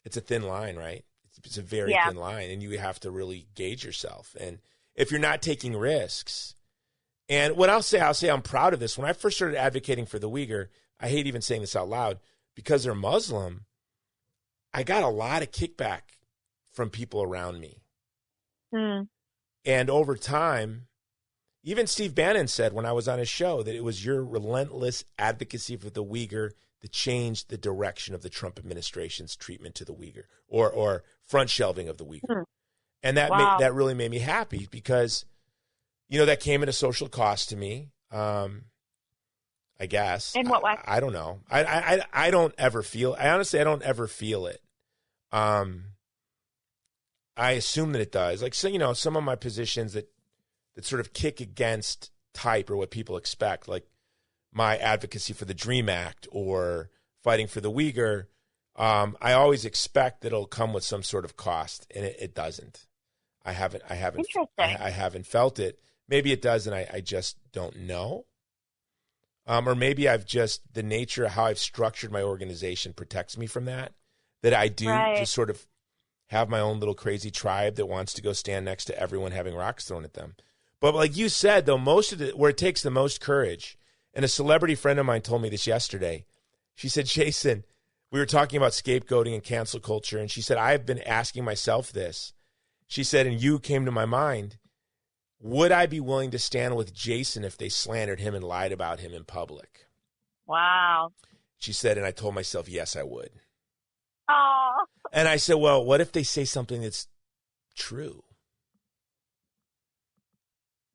It's a thin line, right? It's a very thin line, and you have to really gauge yourself. And if you're not taking risks, and what I'll say I'm proud of this. When I first started advocating for the Uyghur, I hate even saying this out loud, because they're Muslim, I got a lot of kickback from people around me. And over time, even Steve Bannon said when I was on his show that it was your relentless advocacy for the Uyghur that changed the direction of the Trump administration's treatment to the Uyghur or front shelving of the Uyghur. And that really made me happy because, that came at a social cost to me, I guess. In what way? I don't know. I don't ever feel, I don't ever feel it. I assume that it does. Like, so, some of my positions that sort of kick against type or what people expect, like my advocacy for the DREAM Act or fighting for the Uyghur, I always expect that it'll come with some sort of cost, and it doesn't. I haven't felt it. Maybe it does, and I just don't know. Or maybe the nature of how I've structured my organization protects me from that I do just sort of have my own little crazy tribe that wants to go stand next to everyone having rocks thrown at them. But like you said, though, most of where it takes the most courage, and a celebrity friend of mine told me this yesterday. She said, Jason, we were talking about scapegoating and cancel culture, and she said, I've been asking myself this. She said, and you came to my mind, would I be willing to stand with Jason if they slandered him and lied about him in public? Wow. She said, and I told myself, yes, I would. Oh. And I said, well, what if they say something that's true?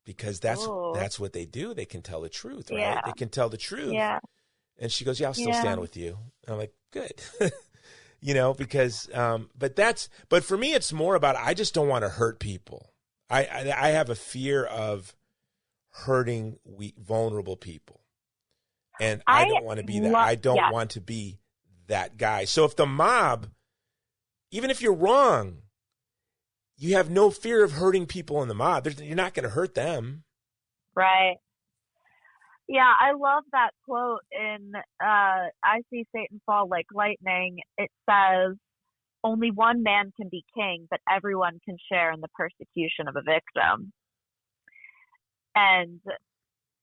Because that's what they do. They can tell the truth, right? Yeah. They can tell the truth. Yeah. And she goes, yeah, I'll still stand with you. And I'm like, good. Because, but for me, it's more about, I just don't want to hurt people. I have a fear of hurting vulnerable people. And I don't want to be that. I don't want to be that guy. So if the mob, even if you're wrong, you have no fear of hurting people in the mob. You're not going to hurt them. Right. Yeah, I love that quote in I See Satan Fall Like Lightning. It says, only one man can be king, but everyone can share in the persecution of a victim. And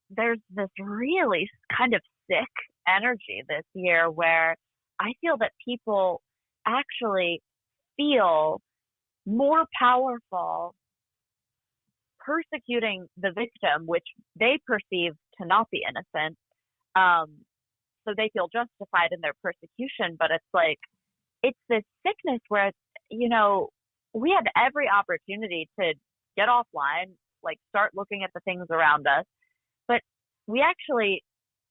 there's this really kind of sick energy this year where I feel that people actually feel more powerful persecuting the victim, which they perceive to not be innocent. So they feel justified in their persecution, but it's like, it's this sickness where, we had every opportunity to get offline, like start looking at the things around us, but we actually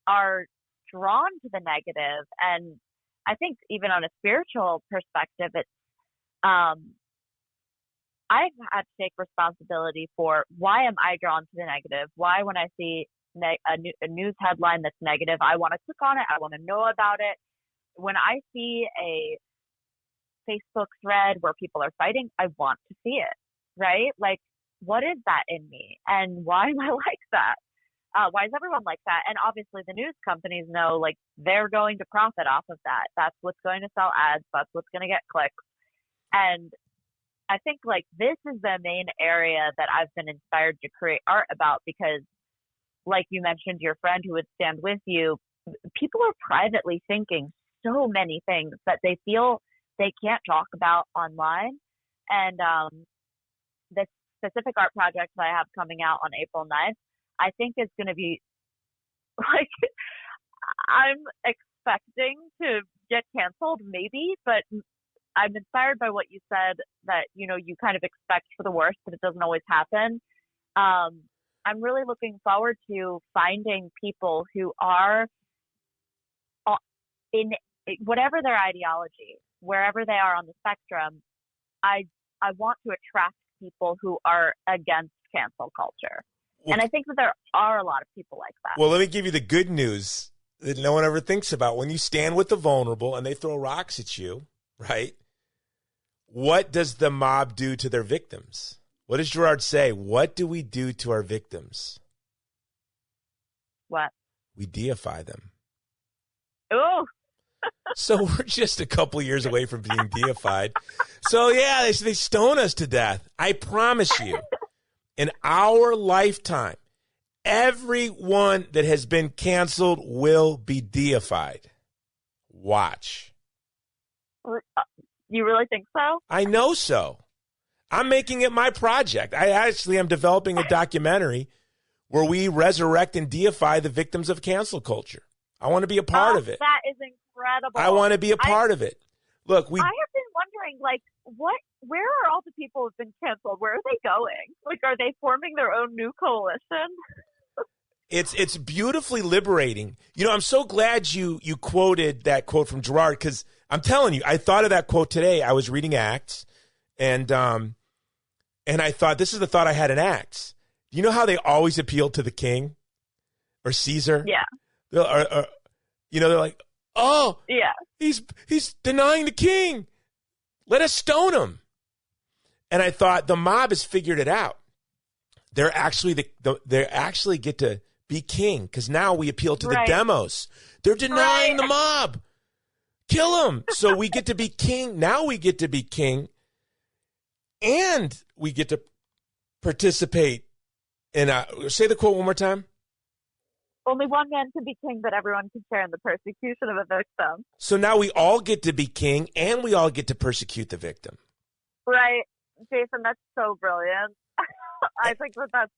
are drawn to the negative. And I think even on a spiritual perspective, it's, I've had to take responsibility for why am I drawn to the negative? Why, when I see a news headline that's negative, I want to click on it. I want to know about it. When I see a Facebook thread where people are fighting, I want to see it, right? Like, what is that in me? And why am I like that? Why is everyone like that? And obviously the news companies know, like, they're going to profit off of that. That's what's going to sell ads. That's what's going to get clicks. And I think, like, this is the main area that I've been inspired to create art about because, like you mentioned, your friend who would stand with you, people are privately thinking so many things that they feel they can't talk about online. And this specific art project that I have coming out on April 9th, I think is going to be, like, I'm expecting to get canceled, maybe, but I'm inspired by what you said that, you kind of expect for the worst, but it doesn't always happen. I'm really looking forward to finding people who are in whatever their ideology, wherever they are on the spectrum. I want to attract people who are against cancel culture. Well, and I think that there are a lot of people like that. Well, let me give you the good news that no one ever thinks about. When you stand with the vulnerable and they throw rocks at you, right? What does the mob do to their victims? What does Gerard say? What do we do to our victims? What? We deify them. Oh. So we're just a couple years away from being deified. So, yeah, they stone us to death. I promise you, in our lifetime, everyone that has been canceled will be deified. Watch. You really think so? I know so. I'm making it my project. I actually am developing a documentary where we resurrect and deify the victims of cancel culture. I want to be a part of it. That is incredible. I want to be a part of it. Look, I have been wondering, where are all the people who've been canceled? Where are they going? Are they forming their own new coalition? It's beautifully liberating. I'm so glad you quoted that quote from Gerard, because I'm telling you, I thought of that quote today. I was reading Acts, and I thought, this is the thought I had in Acts. You know how they always appeal to the king or Caesar? Yeah. They're like, oh, yeah, he's denying the king. Let us stone him. And I thought, the mob has figured it out. They're actually they actually get to be king, because now we appeal to the demos. They're denying the mob. Kill him. So we get to be king. Now we get to be king, and we get to participate in say the quote one more time. Only one man can be king, but everyone can share in the persecution of a victim. So now we all get to be king, and we all get to persecute the victim. Right. Jason, that's so brilliant. I think that's,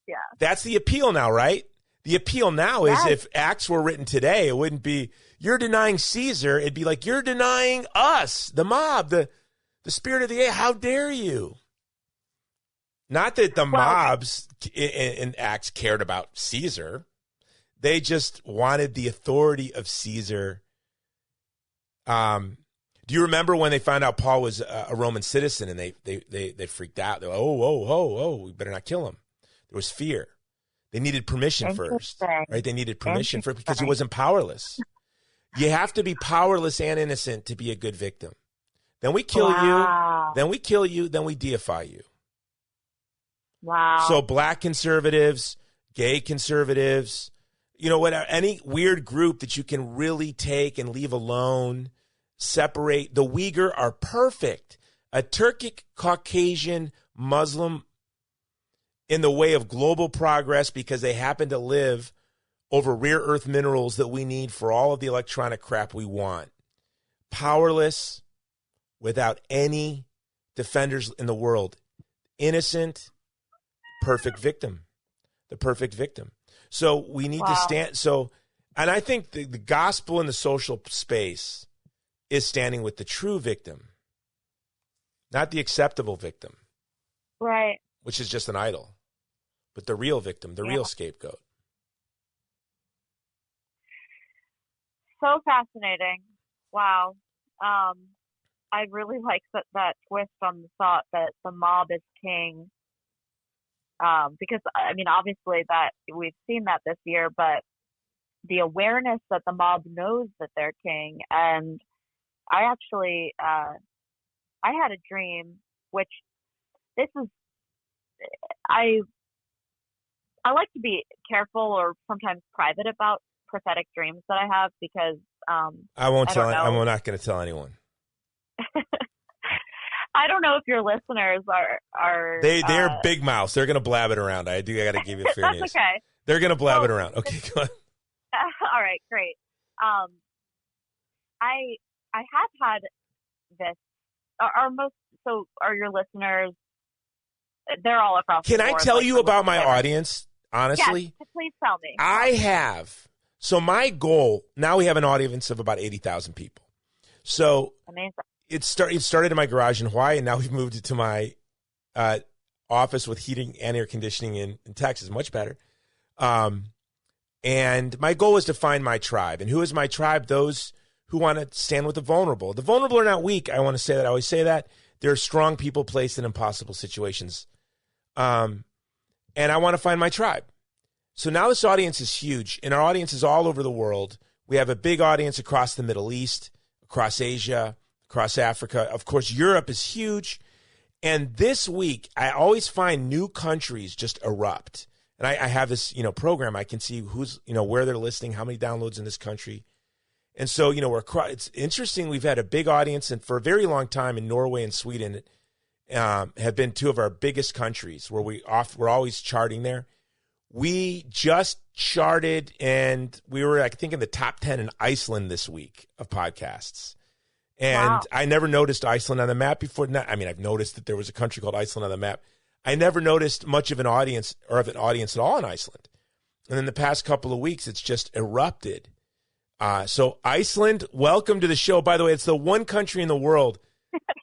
yeah. That's the appeal now, right? The appeal now is, if Acts were written today, it wouldn't be, you're denying Caesar. It'd be like, you're denying us, the mob, the spirit of the air. How dare you? Not that the mobs in Acts cared about Caesar. They just wanted the authority of Caesar. Do you remember when they found out Paul was a Roman citizen, and they freaked out? They're like, oh, we better not kill him. There was fear. They needed permission first, right? They needed permission first because he wasn't powerless. You have to be powerless and innocent to be a good victim. Then we kill you. Then we kill you. Then we deify you. Wow. So black conservatives, gay conservatives, any weird group that you can really take and leave alone, separate. The Uyghur are perfect. A Turkic Caucasian Muslim in the way of global progress, because they happen to live over rare earth minerals that we need for all of the electronic crap we want. Powerless, without any defenders in the world. Innocent, perfect victim. The perfect victim. So we need to stand. And I think the gospel in the social space is standing with the true victim, not the acceptable victim. Right. Which is just an idol, but the real victim, the real scapegoat. So fascinating. Wow. I really like that twist on the thought that the mob is king. Because, obviously that we've seen that this year, but the awareness that the mob knows that they're king. And I actually, I had a dream, which this is, I like to be careful or sometimes private about prophetic dreams that I have, because I won't tell. I'm not going to tell anyone. I don't know if your listeners are they're big mouths. They're going to blab it around. I got to give you fair news. That's okay. They're going to blab it around. Okay, go ahead. All right, great. I have had this. Are your listeners? They're all across. Can I tell you about my audience? Honestly, yes, please tell me. I have. So my goal, now we have an audience of about 80,000 people. So Amazing. It started in my garage in Hawaii, and now we've moved it to my office with heating and air conditioning in Texas. Much better. And my goal is to find my tribe. And who is my tribe? Those who want to stand with the vulnerable. The vulnerable are not weak. I want to say that. I always say that. They're strong people placed in impossible situations. And I want to find my tribe. So now this audience is huge, and our audience is all over the world. We have a big audience across the Middle East, across Asia, across Africa. Of course, Europe is huge. And this week, I always find new countries just erupt. And I have this, program. I can see who's, where they're listening, how many downloads in this country. And so, it's interesting. We've had a big audience, and for a very long time in Norway and Sweden have been two of our biggest countries where we're always charting there. We just charted, and we were, I think, in the top 10 in Iceland this week of podcasts. And wow. I never noticed Iceland on the map before. I've noticed that there was a country called Iceland on the map. I never noticed much of an audience at all in Iceland. And in the past couple of weeks, it's just erupted. So Iceland, welcome to the show. By the way, it's the one country in the world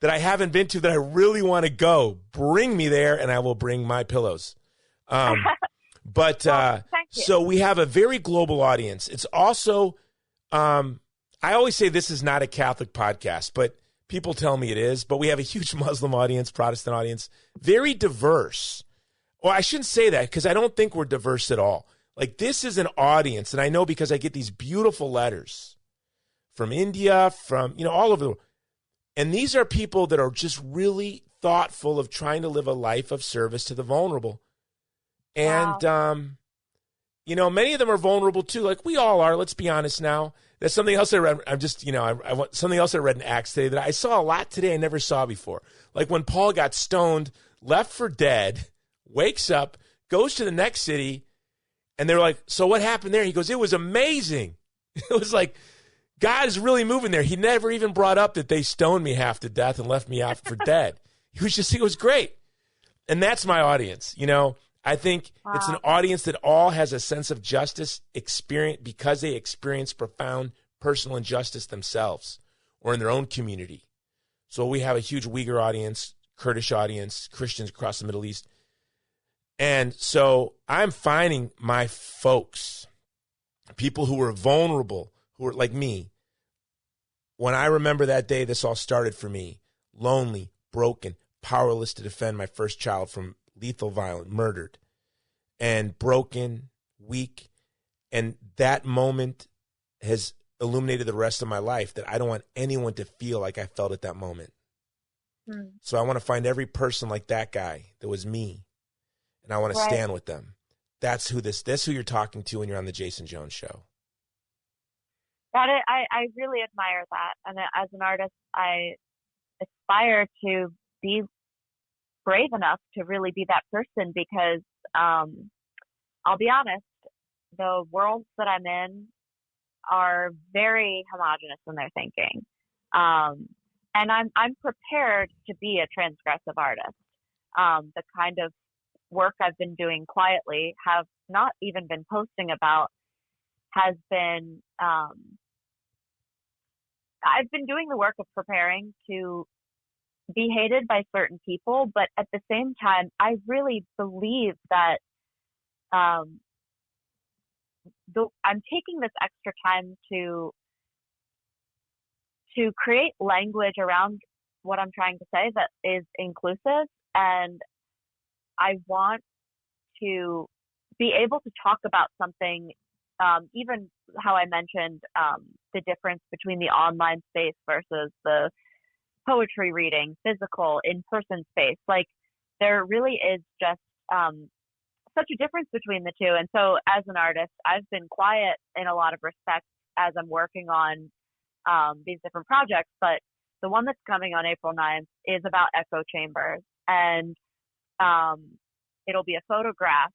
that I haven't been to that I really want to go. Bring me there, and I will bring my pillows. So we have a very global audience. It's also, I always say this is not a Catholic podcast, but people tell me it is. But we have a huge Muslim audience, Protestant audience, very diverse. Well, I shouldn't say that because I don't think we're diverse at all. Like, this is an audience, and I know because I get these beautiful letters from India, from, all over the world. And these are people that are just really thoughtful of trying to live a life of service to the vulnerable. And, wow. Many of them are vulnerable too. Like we all are. Let's be honest now. That's something else I read. I want something else I read in Acts today that I saw a lot today I never saw before. Like when Paul got stoned, left for dead, wakes up, goes to the next city, and they're like, so what happened there? He goes, it was amazing. It was like, God is really moving there. He never even brought up that they stoned me half to death and left me out for dead. It was great. And that's my audience. I think It's an audience that all has a sense of justice experience because they experience profound personal injustice themselves or in their own community. So we have a huge Uyghur audience, Kurdish audience, Christians across the Middle East. And so I'm finding my folks, people who were vulnerable, who were like me. When I remember that day this all started for me, lonely, broken, powerless to defend my first child from lethal violence, murdered, and broken, weak. And that moment has illuminated the rest of my life that I don't want anyone to feel like I felt at that moment. So I want to find every person like that guy that was me, and I want to stand with them. That's who you're talking to when you're on the Jason Jones Show. Got it. I really admire that. And as an artist, I aspire to be brave enough to really be that person because I'll be honest, the worlds that I'm in are very homogenous in their thinking. And I'm prepared to be a transgressive artist. The kind of work I've been doing quietly, have not even been posting about, has been I've been doing the work of preparing to be hated by certain people, but at the same time, I really believe that I'm taking this extra time to create language around what I'm trying to say that is inclusive, and I want to be able to talk about something, even how I mentioned the difference between the online space versus the poetry reading, physical, in-person space. Like, there really is just such a difference between the two. And so as an artist, I've been quiet in a lot of respects as I'm working on these different projects. But the one that's coming on April 9th is about echo chambers. And it'll be a photograph,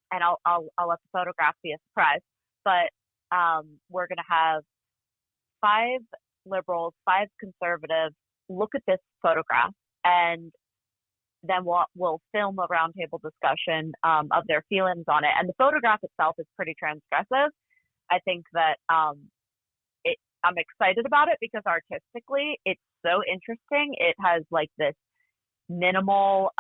and I'll let the photograph be a surprise. But we're going to have 5 liberals, 5 conservatives look at this photograph, and then we'll film a roundtable discussion of their feelings on it. And the photograph itself is pretty transgressive, I think that I'm excited about it because artistically it's so interesting. It has like this minimal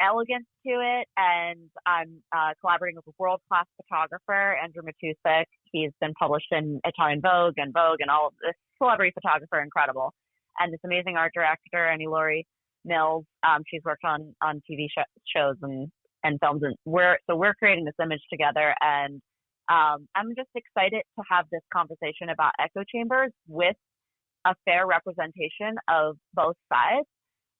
elegance to it, and I'm collaborating with a world-class photographer, Andrew Matusik. He's been published in Italian Vogue and all of this. Celebrity photographer, incredible. And this amazing art director, Annie Laurie Mills. She's worked on TV shows and films, and we're creating this image together. And I'm just excited to have this conversation about echo chambers with a fair representation of both sides.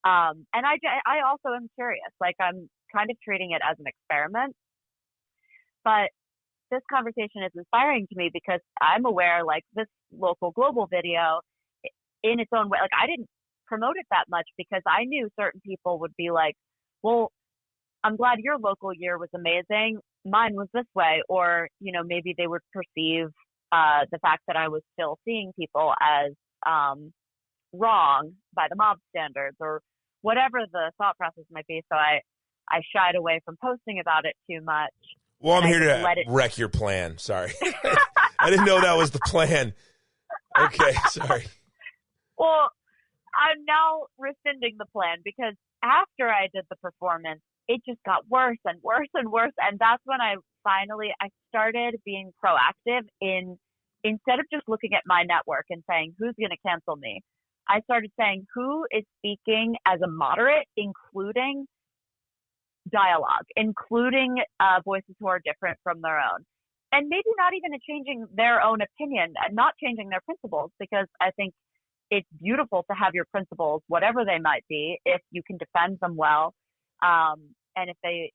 And I also am curious, like I'm kind of treating it as an experiment, but this conversation is inspiring to me because I'm aware, like this local global video in its own way, like I didn't promote it that much because I knew certain people would be like, well, I'm glad your local year was amazing. Mine was this way. Or, you know, maybe they would perceive the fact that I was still seeing people as wrong by the mob standards or whatever the thought process might be. So I shied away from posting about it too much. Well, I'm here to wreck your plan. Sorry. I didn't know that was the plan. Okay, sorry. Well, I'm now rescinding the plan because after I did the performance, it just got worse and worse and worse. And that's when I started being proactive instead of just looking at my network and saying, who's going to cancel me? I started saying, who is speaking as a moderate, including dialogue, including voices who are different from their own. And maybe not even changing their own opinion, not changing their principles, because I think it's beautiful to have your principles, whatever they might be, if you can defend them well, and if they,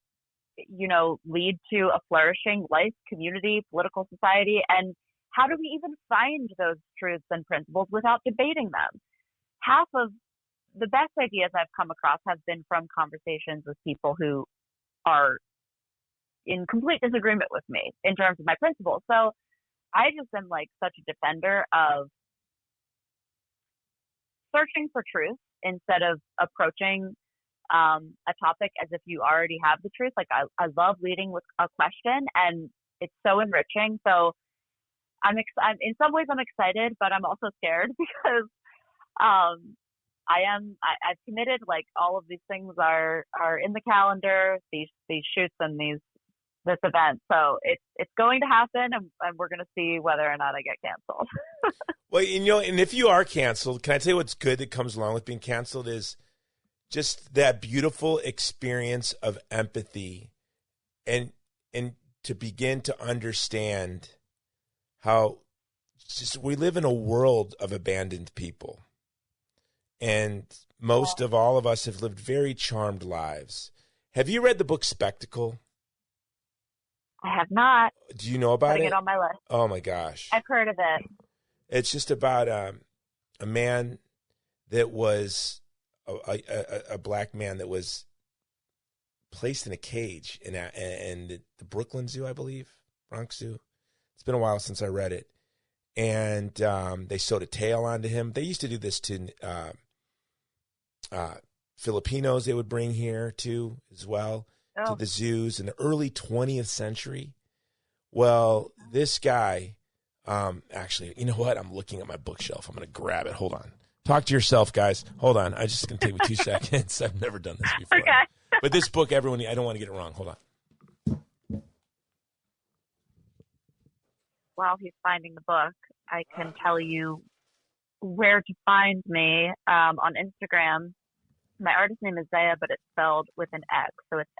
you know, lead to a flourishing life, community, political society. And how do we even find those truths and principles without debating them? Half of the best ideas I've come across have been from conversations with people who are in complete disagreement with me in terms of my principles. So I just am like such a defender of searching for truth instead of approaching a topic as if you already have the truth. Like I love leading with a question, and it's so enriching. So I'm in some ways I'm excited, but I'm also scared because I've committed, like all of these things are in the calendar, these shoots and this event. So it's going to happen, and we're going to see whether or not I get canceled. Well, you know, and if you are canceled, can I tell you what's good that comes along with being canceled is just that beautiful experience of empathy and to begin to understand how just we live in a world of abandoned people. And most of all of us have lived very charmed lives. Have you read the book Spectacle? I have not. Do you know about it? Putting it on my list. Oh, my gosh. I've heard of it. It's just about a man that was a black man that was placed in a cage in the Brooklyn Zoo, I believe, Bronx Zoo. It's been a while since I read it. And they sewed a tail onto him. They used to do this to Filipinos they would bring here too as well to the zoos in the early 20th century. Well, this guy, actually, you know what? I'm looking at my bookshelf. I'm going to grab it. Hold on. Talk to yourself, guys. Hold on. I just going to take me 2 seconds. I've never done this before. Okay. But this book, everyone, I don't want to get it wrong. Hold on. While he's finding the book, I can tell you where to find me on Instagram. My artist name is Xeah, but it's spelled with an X. So it's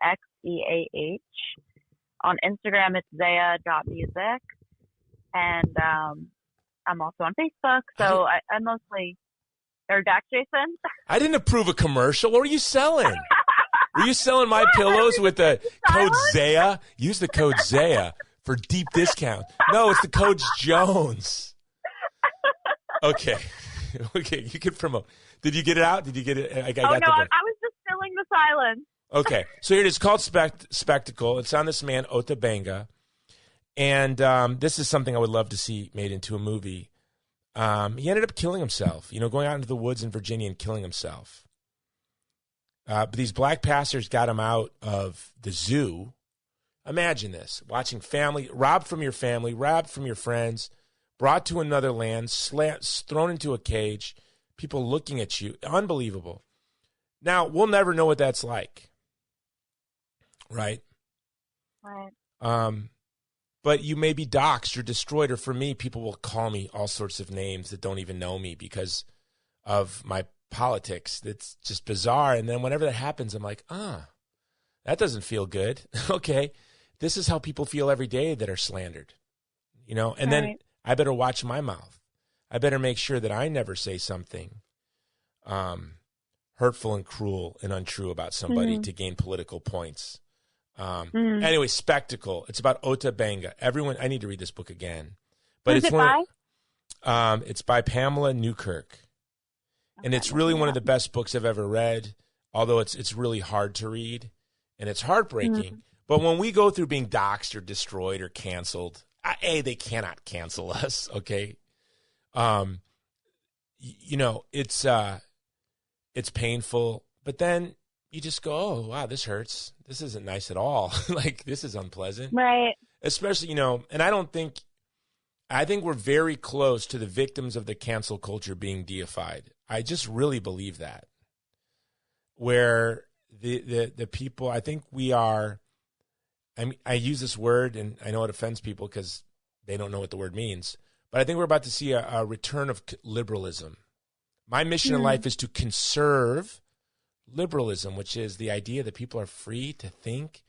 Xeah. On Instagram, it's Xeah.music. And I'm also on Facebook. So I mostly... Or Dak, Jason? I didn't approve a commercial. What were you selling? Were you selling my pillows with the code Xeah? Use the code Xeah for deep discount. No, it's the code Jones. Okay. Okay, you can promote. Did you get it out? Did you get it? I no, I was just filling the silence. Okay, so here it is called Spectacle. It's on this man, Ota Benga. And this is something I would love to see made into a movie. He ended up killing himself, going out into the woods in Virginia and killing himself. But these black pastors got him out of the zoo Imagine this, watching family, robbed from your family, robbed from your friends, brought to another land, thrown into a cage, people looking at you. Unbelievable. Now, we'll never know what that's like, right? Right. But you may be doxxed or destroyed, or for me, people will call me all sorts of names that don't even know me because of my politics. That's just bizarre. And then whenever that happens, I'm like, that doesn't feel good. Okay, this is how people feel every day that are slandered, you know? And then I better watch my mouth. I better make sure that I never say something hurtful and cruel and untrue about somebody to gain political points. Anyway, Spectacle. It's about Ota Benga. Everyone, I need to read this book again. But Who's it by? It's by Pamela Newkirk. Okay, and it's really one of the best books I've ever read, although it's really hard to read, and it's heartbreaking. But when we go through being doxxed or destroyed or canceled, they cannot cancel us, okay? You know, it's painful, but then you just go, oh, wow, this hurts. This isn't nice at all. Like, this is unpleasant. Right. Especially, you know, and I think we're very close to the victims of the cancel culture being deified. I just really believe that. Where the people, I think we are, I use this word, and I know it offends people because they don't know what the word means, but I think we're about to see a return of liberalism. My mission in life is to conserve liberalism, which is the idea that people are free to think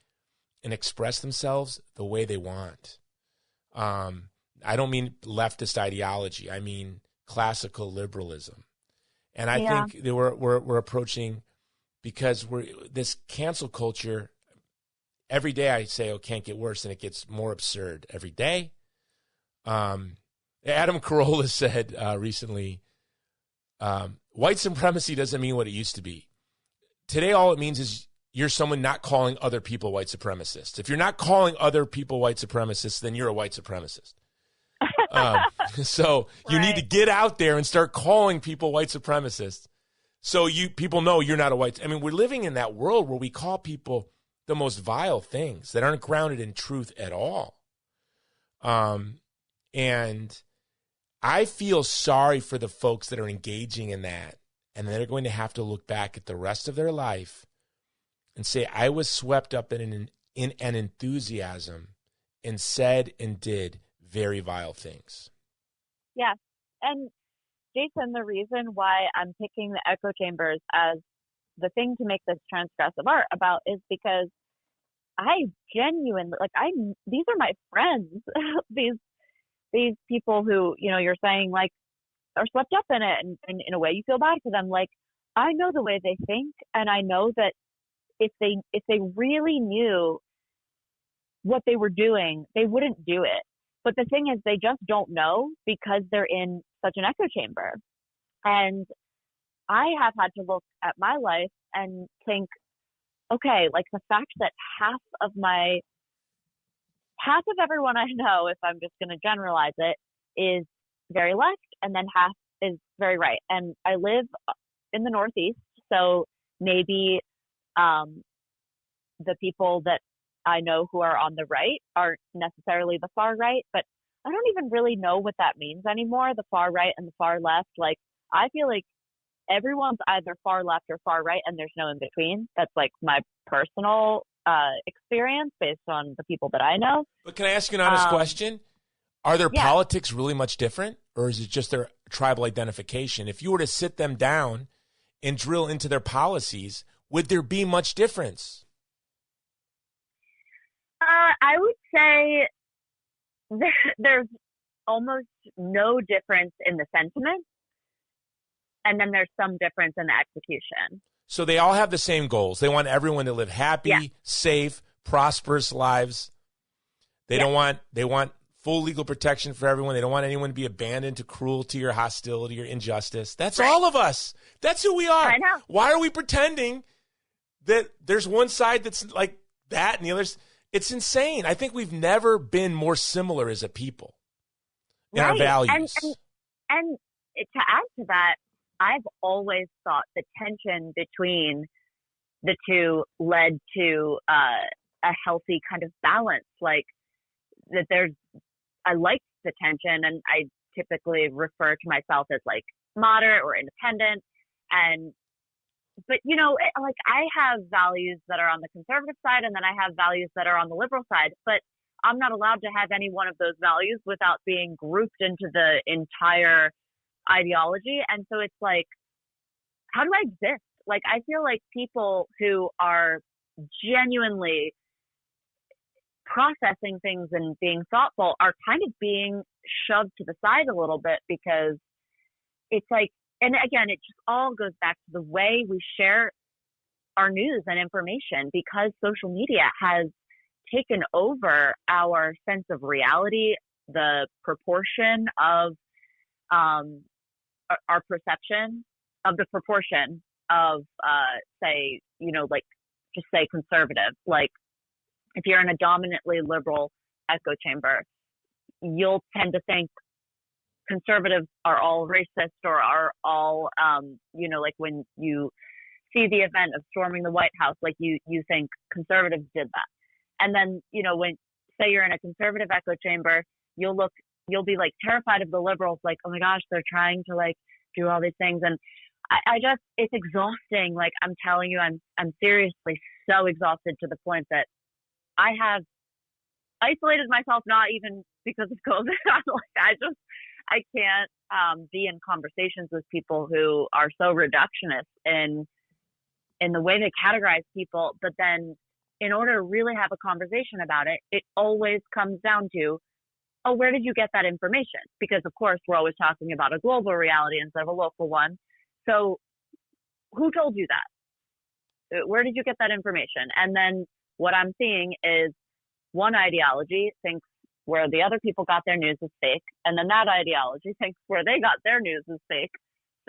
and express themselves the way they want. I don't mean leftist ideology. I mean classical liberalism. And I think that we're approaching, because this cancel culture, every day I say, can't get worse, and it gets more absurd every day. Adam Carolla said recently, white supremacy doesn't mean what it used to be. Today, all it means is you're someone not calling other people white supremacists. If you're not calling other people white supremacists, then you're a white supremacist. So you need to get out there and start calling people white supremacists, so people know you're not a white. I mean, we're living in that world where we call people the most vile things that aren't grounded in truth at all. And I feel sorry for the folks that are engaging in that, and they're going to have to look back at the rest of their life and say, I was swept up in an enthusiasm and said and did very vile things. Yeah. And Jason, the reason why I'm picking the echo chambers as the thing to make this transgressive art about is because I genuinely, these are my friends. these people who, you know, you're saying like are swept up in it, and in a way you feel bad for them. Like, I know the way they think, and I know that if they really knew what they were doing, they wouldn't do it. But the thing is, they just don't know because they're in such an echo chamber. And I have had to look at my life and think, okay, like the fact that half of everyone I know, if I'm just going to generalize it, is very left, and then half is very right. And I live in the Northeast, so maybe the people that I know who are on the right aren't necessarily the far right, but I don't even really know what that means anymore, the far right and the far left. Like, I feel like everyone's either far left or far right, and there's no in between. That's like my personal experience based on the people that I know. But can I ask you an honest question? Are their politics really much different, or is it just their tribal identification? If you were to sit them down and drill into their policies, would there be much difference? I would say there's almost no difference in the sentiment, and then there's some difference in the execution. So they all have the same goals. They want everyone to live happy, safe, prosperous lives. They want full legal protection for everyone. They don't want anyone to be abandoned to cruelty or hostility or injustice. That's all of us. That's who we are. I know. Why are we pretending that there's one side that's like that and the other's? It's insane. I think we've never been more similar as a people in our values. And to add to that, I've always thought the tension between the two led to a healthy kind of balance, like that I like the tension, and I typically refer to myself as like moderate or independent. But like I have values that are on the conservative side, and then I have values that are on the liberal side, but I'm not allowed to have any one of those values without being grouped into the entire ideology. And so it's like, how do I exist? Like, I feel like people who are genuinely processing things and being thoughtful are kind of being shoved to the side a little bit, because it's like, and again, it just all goes back to the way we share our news and information, because social media has taken over our sense of reality, the proportion of our perception of the proportion of, say, like just say conservative. Like if you're in a dominantly liberal echo chamber, you'll tend to think conservatives are all racist or are all, like when you see the event of storming the White House, like you think conservatives did that. And then, when say you're in a conservative echo chamber, you'll be like terrified of the liberals, like, oh my gosh, they're trying to like do all these things. And I just, it's exhausting. Like I'm telling you, I'm seriously so exhausted to the point that I have isolated myself, not even because of COVID. I can't be in conversations with people who are so reductionist in the way they categorize people. But then in order to really have a conversation about it, it always comes down to, oh, where did you get that information? Because of course we're always talking about a global reality instead of a local one. So who told you that? Where did you get that information? And then what I'm seeing is one ideology thinks where the other people got their news is fake, and then that ideology thinks where they got their news is fake.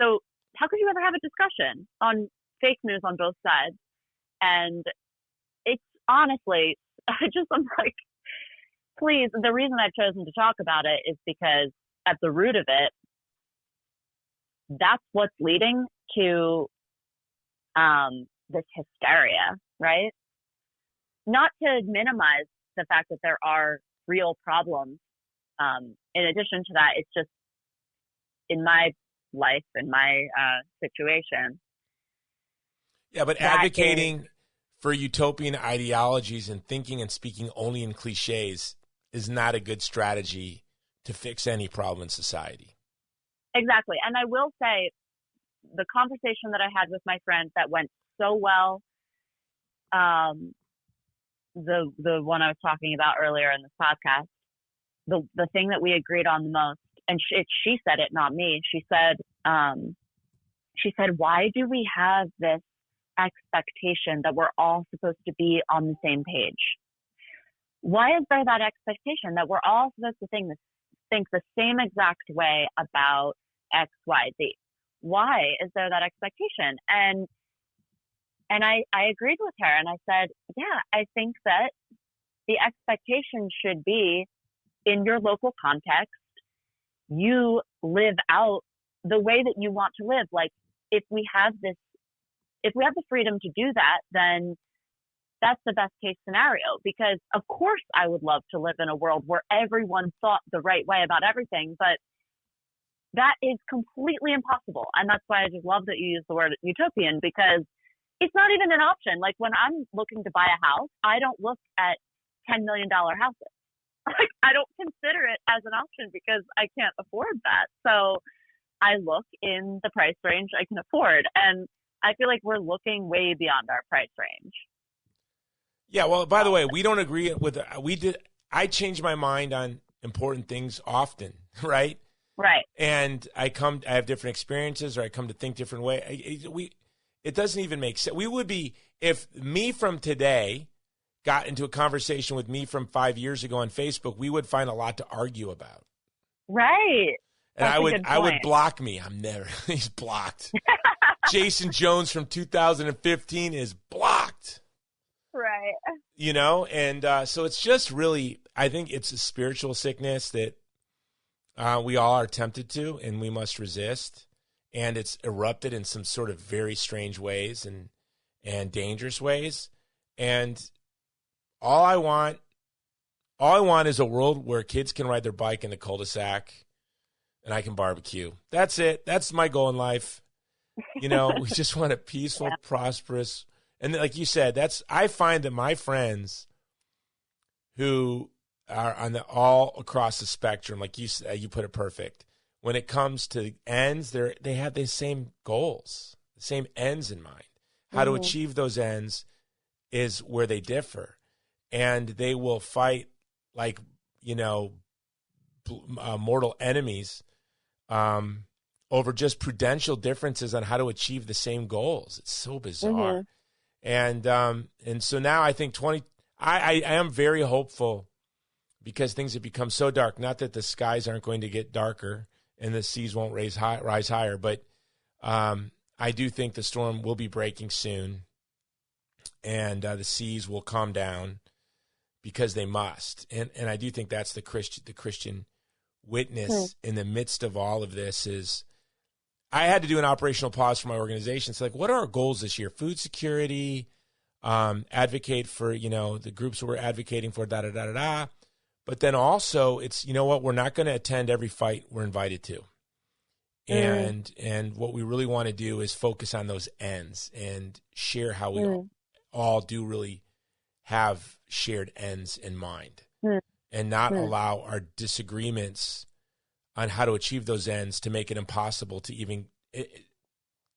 So how could you ever have a discussion on fake news on both sides? And it's honestly, I'm like, please, the reason I've chosen to talk about it is because at the root of it, that's what's leading to this hysteria, right? Not to minimize the fact that there are real problems. In addition to that, it's just in my life, in my situation. Yeah, but advocating for utopian ideologies and thinking and speaking only in cliches is not a good strategy to fix any problem in society. Exactly. And I will say the conversation that I had with my friend that went so well, the one I was talking about earlier in this podcast, the thing that we agreed on the most, and she said it, not me. She said, why do we have this expectation that we're all supposed to be on the same page? Why is there that expectation that we're all supposed to think the same exact way about X, Y, Z? Why is there that expectation? And I agreed with her, and I said, yeah, I think that the expectation should be in your local context, you live out the way that you want to live. Like if we have the freedom to do that, then that's the best case scenario, because of course I would love to live in a world where everyone thought the right way about everything, but that is completely impossible. And that's why I just love that you use the word utopian, because it's not even an option. Like when I'm looking to buy a house, I don't look at $10 million houses. Like I don't consider it as an option because I can't afford that. So I look in the price range I can afford. And I feel like we're looking way beyond our price range. Yeah. Well, by the way, we don't agree with, I change my mind on important things often, right? Right. And I have different experiences, or I come to think different way. It doesn't even make sense. We would be, if me from today got into a conversation with me from 5 years ago on Facebook, we would find a lot to argue about. Right. And I would block me. He's blocked. Jason Jones from 2015 is blocked. Right. And so it's just really, I think it's a spiritual sickness that we all are tempted to, and we must resist. And it's erupted in some sort of very strange ways and dangerous ways. And all I want is a world where kids can ride their bike in the cul-de-sac and I can barbecue. That's it. That's my goal in life. We just want a peaceful, prosperous, and like you said, I find that my friends who are all across the spectrum, like you said, you put it perfect. When it comes to ends, they have the same goals, the same ends in mind. How to achieve those ends is where they differ, and they will fight like mortal enemies over just prudential differences on how to achieve the same goals. It's so bizarre. And so now I think I am very hopeful because things have become so dark. Not that the skies aren't going to get darker and the seas won't rise higher, but I do think the storm will be breaking soon, and the seas will calm down because they must. And I do think that's the Christian witness in the midst of all of this. Is I had to do an operational pause for my organization. It's like, what are our goals this year? Food security, advocate for, the groups we're advocating for, da-da-da-da-da. But then also it's, we're not going to attend every fight we're invited to. And what we really want to do is focus on those ends and share how we all do really have shared ends in mind and not allow our disagreements on how to achieve those ends to make it impossible to even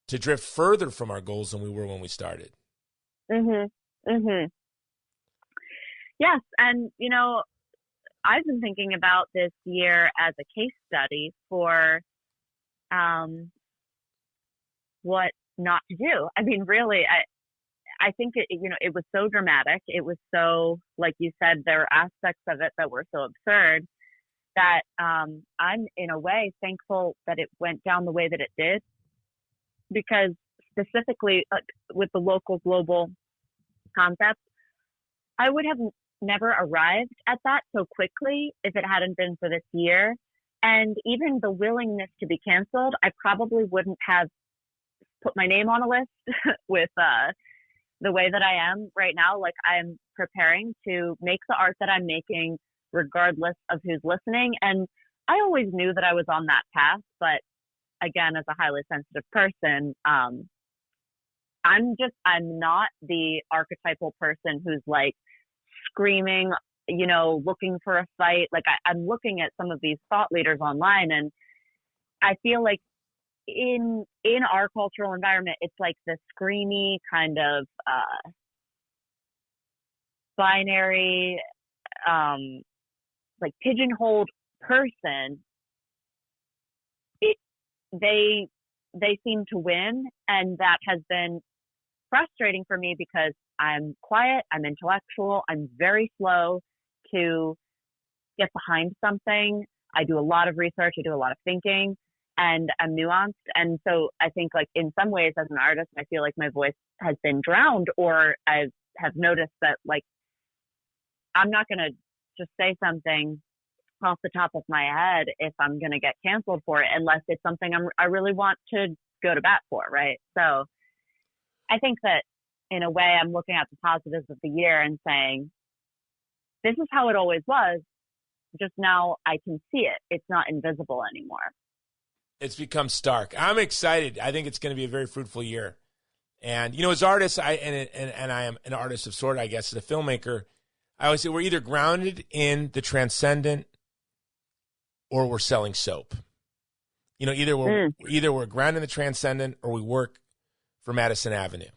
to drift further from our goals than we were when we started. Yes. And, I've been thinking about this year as a case study for what not to do. I mean, really, I think it was so dramatic. It was so, like you said, there were aspects of it that were so absurd that I'm in a way thankful that it went down the way that it did, because specifically with the local global concept, I would have never arrived at that so quickly if it hadn't been for this year. And even the willingness to be canceled, I probably wouldn't have put my name on a list with the way that I am right now. Like, I'm preparing to make the art that I'm making regardless of who's listening. And I always knew that I was on that path. But again, as a highly sensitive person, I'm not the archetypal person who's like screaming, looking for a fight. Like I'm looking at some of these thought leaders online, and I feel like in our cultural environment, it's like the screamy kind of binary, like pigeonholed person. They seem to win, and that has been frustrating for me because I'm quiet, I'm intellectual, I'm very slow to get behind something. I do a lot of research, I do a lot of thinking, and I'm nuanced. And so I think, like, in some ways as an artist, I feel like my voice has been drowned, or I have noticed that, like, I'm not going to just say something off the top of my head if I'm going to get canceled for it, unless it's something I really want to go to bat for, right? So I think that in a way I'm looking at the positives of the year and saying, this is how it always was, just now I can see it. It's not invisible anymore. It's become stark. I'm excited. I think it's going to be a very fruitful year. And, as artists, I am an artist of sort, I guess, as a filmmaker, I always say we're either grounded in the transcendent or we're selling soap. Either we're grounded in the transcendent or we work for Madison Avenue.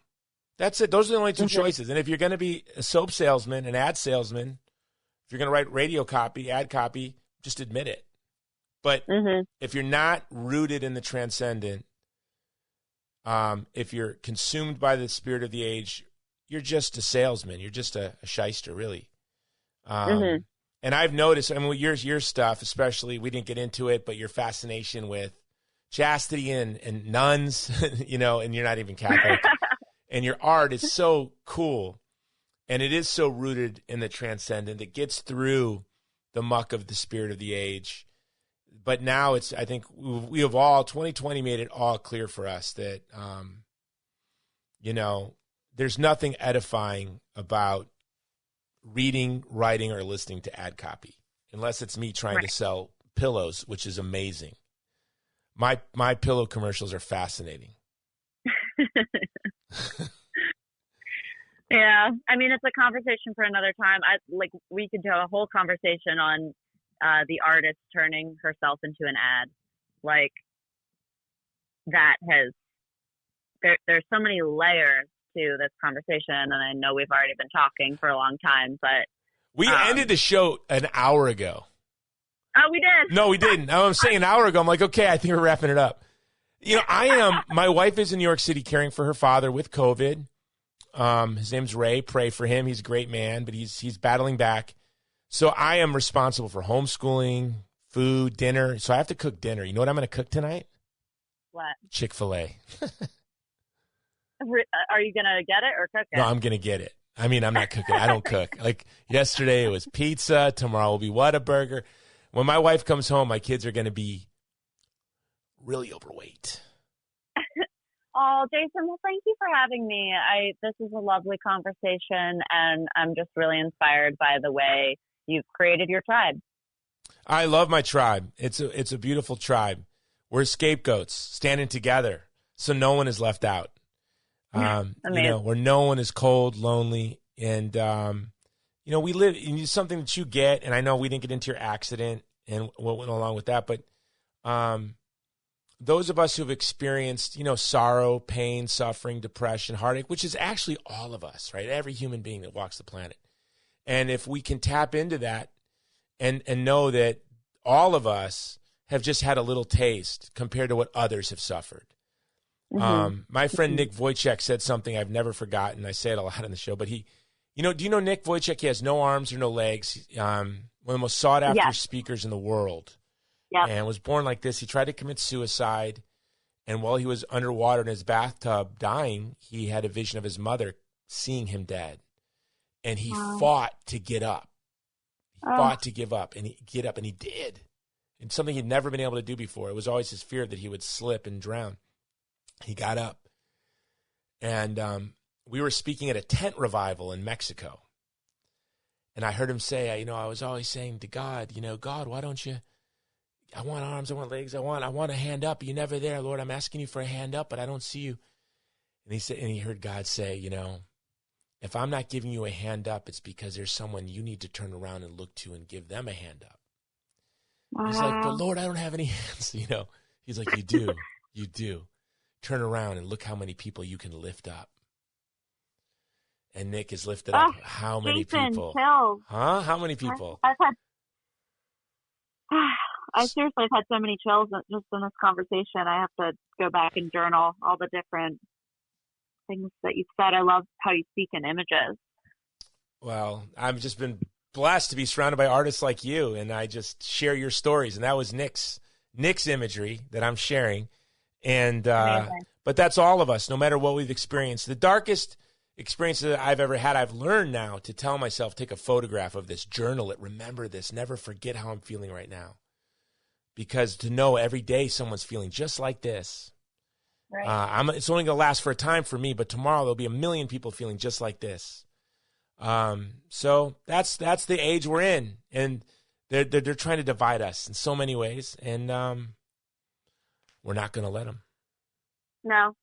That's it. Those are the only two choices. And if you're going to be a soap salesman, an ad salesman, if you're going to write radio copy, ad copy, just admit it. But if you're not rooted in the transcendent, if you're consumed by the spirit of the age, you're just a salesman. You're just a shyster, really. And I've noticed, your stuff, especially, we didn't get into it, but your fascination with chastity and nuns, and you're not even Catholic. And your art is so cool, and it is so rooted in the transcendent. It gets through the muck of the spirit of the age. But now I think we have 2020 made it all clear for us that, there's nothing edifying about reading, writing, or listening to ad copy, unless it's me trying to sell pillows, which is amazing. My pillow commercials are fascinating. Yeah, I mean, it's a conversation for another time. We could have a whole conversation on the artist turning herself into an ad. Like, that has there's so many layers to this conversation, and I know we've already been talking for a long time, but we ended the show an hour ago. Oh, we did? No, we didn't. I'm saying an hour ago. I'm like, okay, I think we're wrapping it up. You know, my wife is in New York City caring for her father with COVID. His name's Ray. Pray for him. He's a great man, but he's battling back. So I am responsible for homeschooling, food, dinner. So I have to cook dinner. You know what I'm going to cook tonight? What? Chick-fil-A. Are you going to get it or cook it? No, I'm going to get it. I mean, I'm not cooking. I don't cook. Like yesterday it was pizza. Tomorrow will be Whataburger. When my wife comes home, my kids are going to be really overweight. Oh, Jason, well, thank you for having me. This is a lovely conversation, and I'm just really inspired by the way you've created your tribe. I love my tribe. It's a beautiful tribe. We're scapegoats standing together so no one is left out. Where no one is cold, lonely, and we live in something that you get. And I know we didn't get into your accident and what went along with that, but those of us who've experienced, sorrow, pain, suffering, depression, heartache, which is actually all of us, right? Every human being that walks the planet. And if we can tap into that and know that all of us have just had a little taste compared to what others have suffered. Mm-hmm. My friend Nick Vujicic said something I've never forgotten. I say it a lot in the show, but do you know Nick Vujicic? He has no arms or no legs. One of the most sought after speakers in the world. Yep. And was born like this. He tried to commit suicide. And while he was underwater in his bathtub dying, he had a vision of his mother seeing him dead. And he fought to get up. He fought to give up. And he get up, and he did. And something he'd never been able to do before. It was always his fear that he would slip and drown. He got up. And we were speaking at a tent revival in Mexico. And I heard him say, I was always saying to God, God, why don't you, I want arms, I want legs, I want a hand up. You're never there, Lord. I'm asking you for a hand up, but I don't see you. And he said, and he heard God say, if I'm not giving you a hand up, it's because there's someone you need to turn around and look to and give them a hand up. He's like, but Lord, I don't have any hands. He's like, you do. Turn around and look how many people you can lift up. And Nick has lifted up how many people? Chills. Huh? How many people? I seriously have had so many chills just in this conversation. I have to go back and journal all the different things that you said. I love how you speak in images. Well, I've just been blessed to be surrounded by artists like you, and I just share your stories. And that was Nick's imagery that I'm sharing. And but that's all of us, no matter what we've experienced. The darkest experiences that I've ever had, I've learned now to tell myself, take a photograph of this, journal it, remember this, never forget how I'm feeling right now. Because to know every day someone's feeling just like this. Right. It's only going to last for a time for me, but tomorrow there'll be 1 million people feeling just like this. So that's the age we're in, and they're trying to divide us in so many ways, and we're not going to let them. No.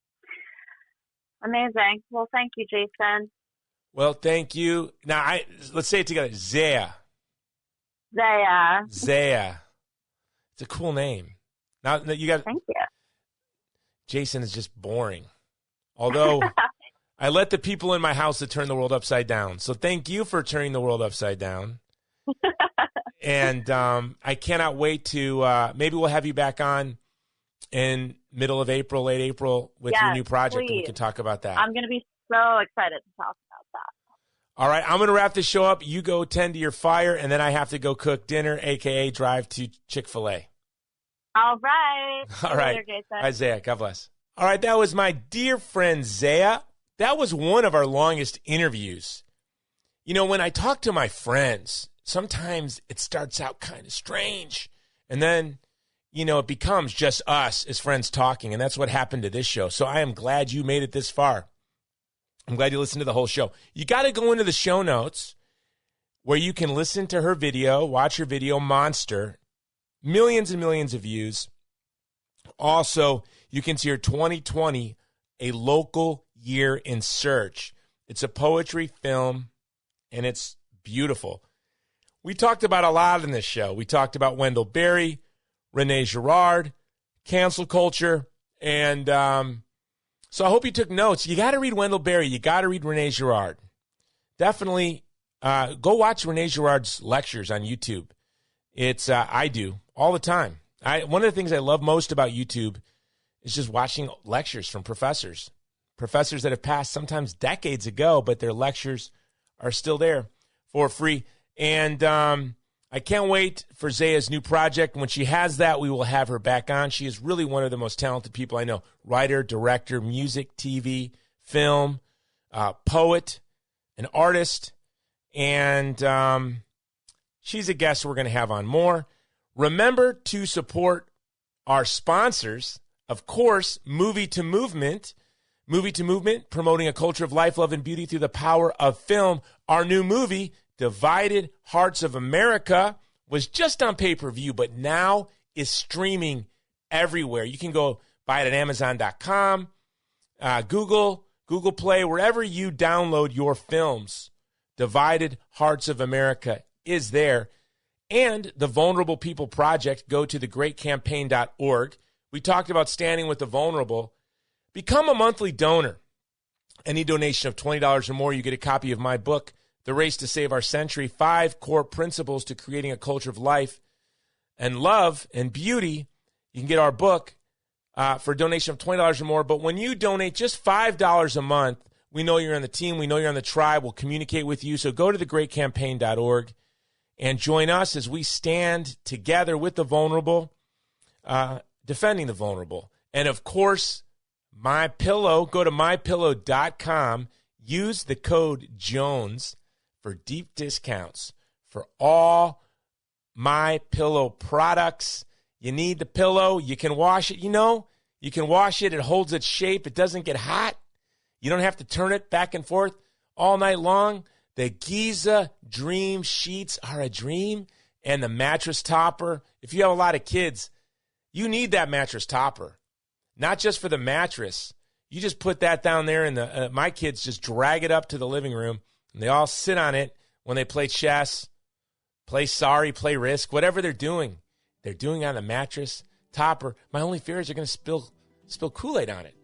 Amazing. Well, thank you, Jason. Well, thank you. Now, let's say it together. Xeah. Xeah. It's a cool name. Now you got. Thank you. Jason is just boring. Although I let the people in my house to turn the world upside down. So thank you for turning the world upside down. And I cannot wait to maybe we'll have you back on in middle of April, late April with your new project, please. And we can talk about that. I'm going to be so excited to talk about that. All right, I'm going to wrap this show up. You go tend to your fire, and then I have to go cook dinner, a.k.a. drive to Chick-fil-A. All right. All right. Later, Jason. Xeah, God bless. All right, that was my dear friend Xeah. That was one of our longest interviews. When I talk to my friends, sometimes it starts out kind of strange, and then it becomes just us as friends talking, and that's what happened to this show. So I am glad you made it this far. I'm glad you listened to the whole show. You got to go into the show notes where you can listen to her video, watch her video, Monster, millions and millions of views. Also, you can see her 2020, A Local Year in Search. It's a poetry film, and it's beautiful. We talked about a lot in this show. We talked about Wendell Berry, Renee Girard, cancel culture, and so I hope you took notes. You got to read Wendell Berry. You got to read Renee Girard. Definitely go watch Renee Girard's lectures on YouTube. It's I do all the time. One of the things I love most about YouTube is just watching lectures from professors that have passed sometimes decades ago, but their lectures are still there for free. And I can't wait for Xeah's new project. When she has that, we will have her back on. She is really one of the most talented people I know. Writer, director, music, TV, film, poet, an artist. And she's a guest we're going to have on more. Remember to support our sponsors. Of course, Movie to Movement. Movie to Movement, promoting a culture of life, love, and beauty through the power of film. Our new movie, Divided Hearts of America, was just on pay-per-view, but now is streaming everywhere. You can go buy it at Amazon.com, Google Play, wherever you download your films. Divided Hearts of America is there. And the Vulnerable People Project, go to thegreatcampaign.org. We talked about standing with the vulnerable. Become a monthly donor. Any donation of $20 or more, you get a copy of my book, The Race to Save Our Century, 5 Core Principles to Creating a Culture of Life and Love and Beauty. You can get our book for a donation of $20 or more. But when you donate just $5 a month, we know you're on the team. We know you're on the tribe. We'll communicate with you. So go to thegreatcampaign.org and join us as we stand together with the vulnerable, defending the vulnerable. And, of course, MyPillow. Go to mypillow.com. Use the code Jones for deep discounts for all MyPillow products. You need the pillow. You can wash it. You can wash it. It holds its shape. It doesn't get hot. You don't have to turn it back and forth all night long. The Xeah Dream Sheets are a dream. And the mattress topper. If you have a lot of kids, you need that mattress topper. Not just for the mattress. You just put that down there, and my kids just drag it up to the living room, and they all sit on it when they play chess, play Sorry, play Risk, whatever they're doing. They're doing it on the mattress topper. My only fear is they're going to spill Kool-Aid on it.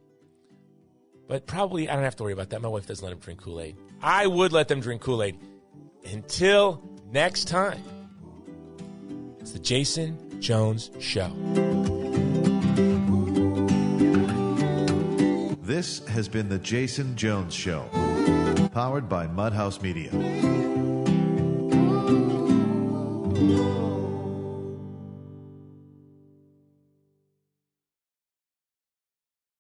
But probably I don't have to worry about that. My wife doesn't let them drink Kool-Aid. I would let them drink Kool-Aid. Until next time, it's the Jason Jones Show. This has been the Jason Jones Show, powered by Mudhouse Media.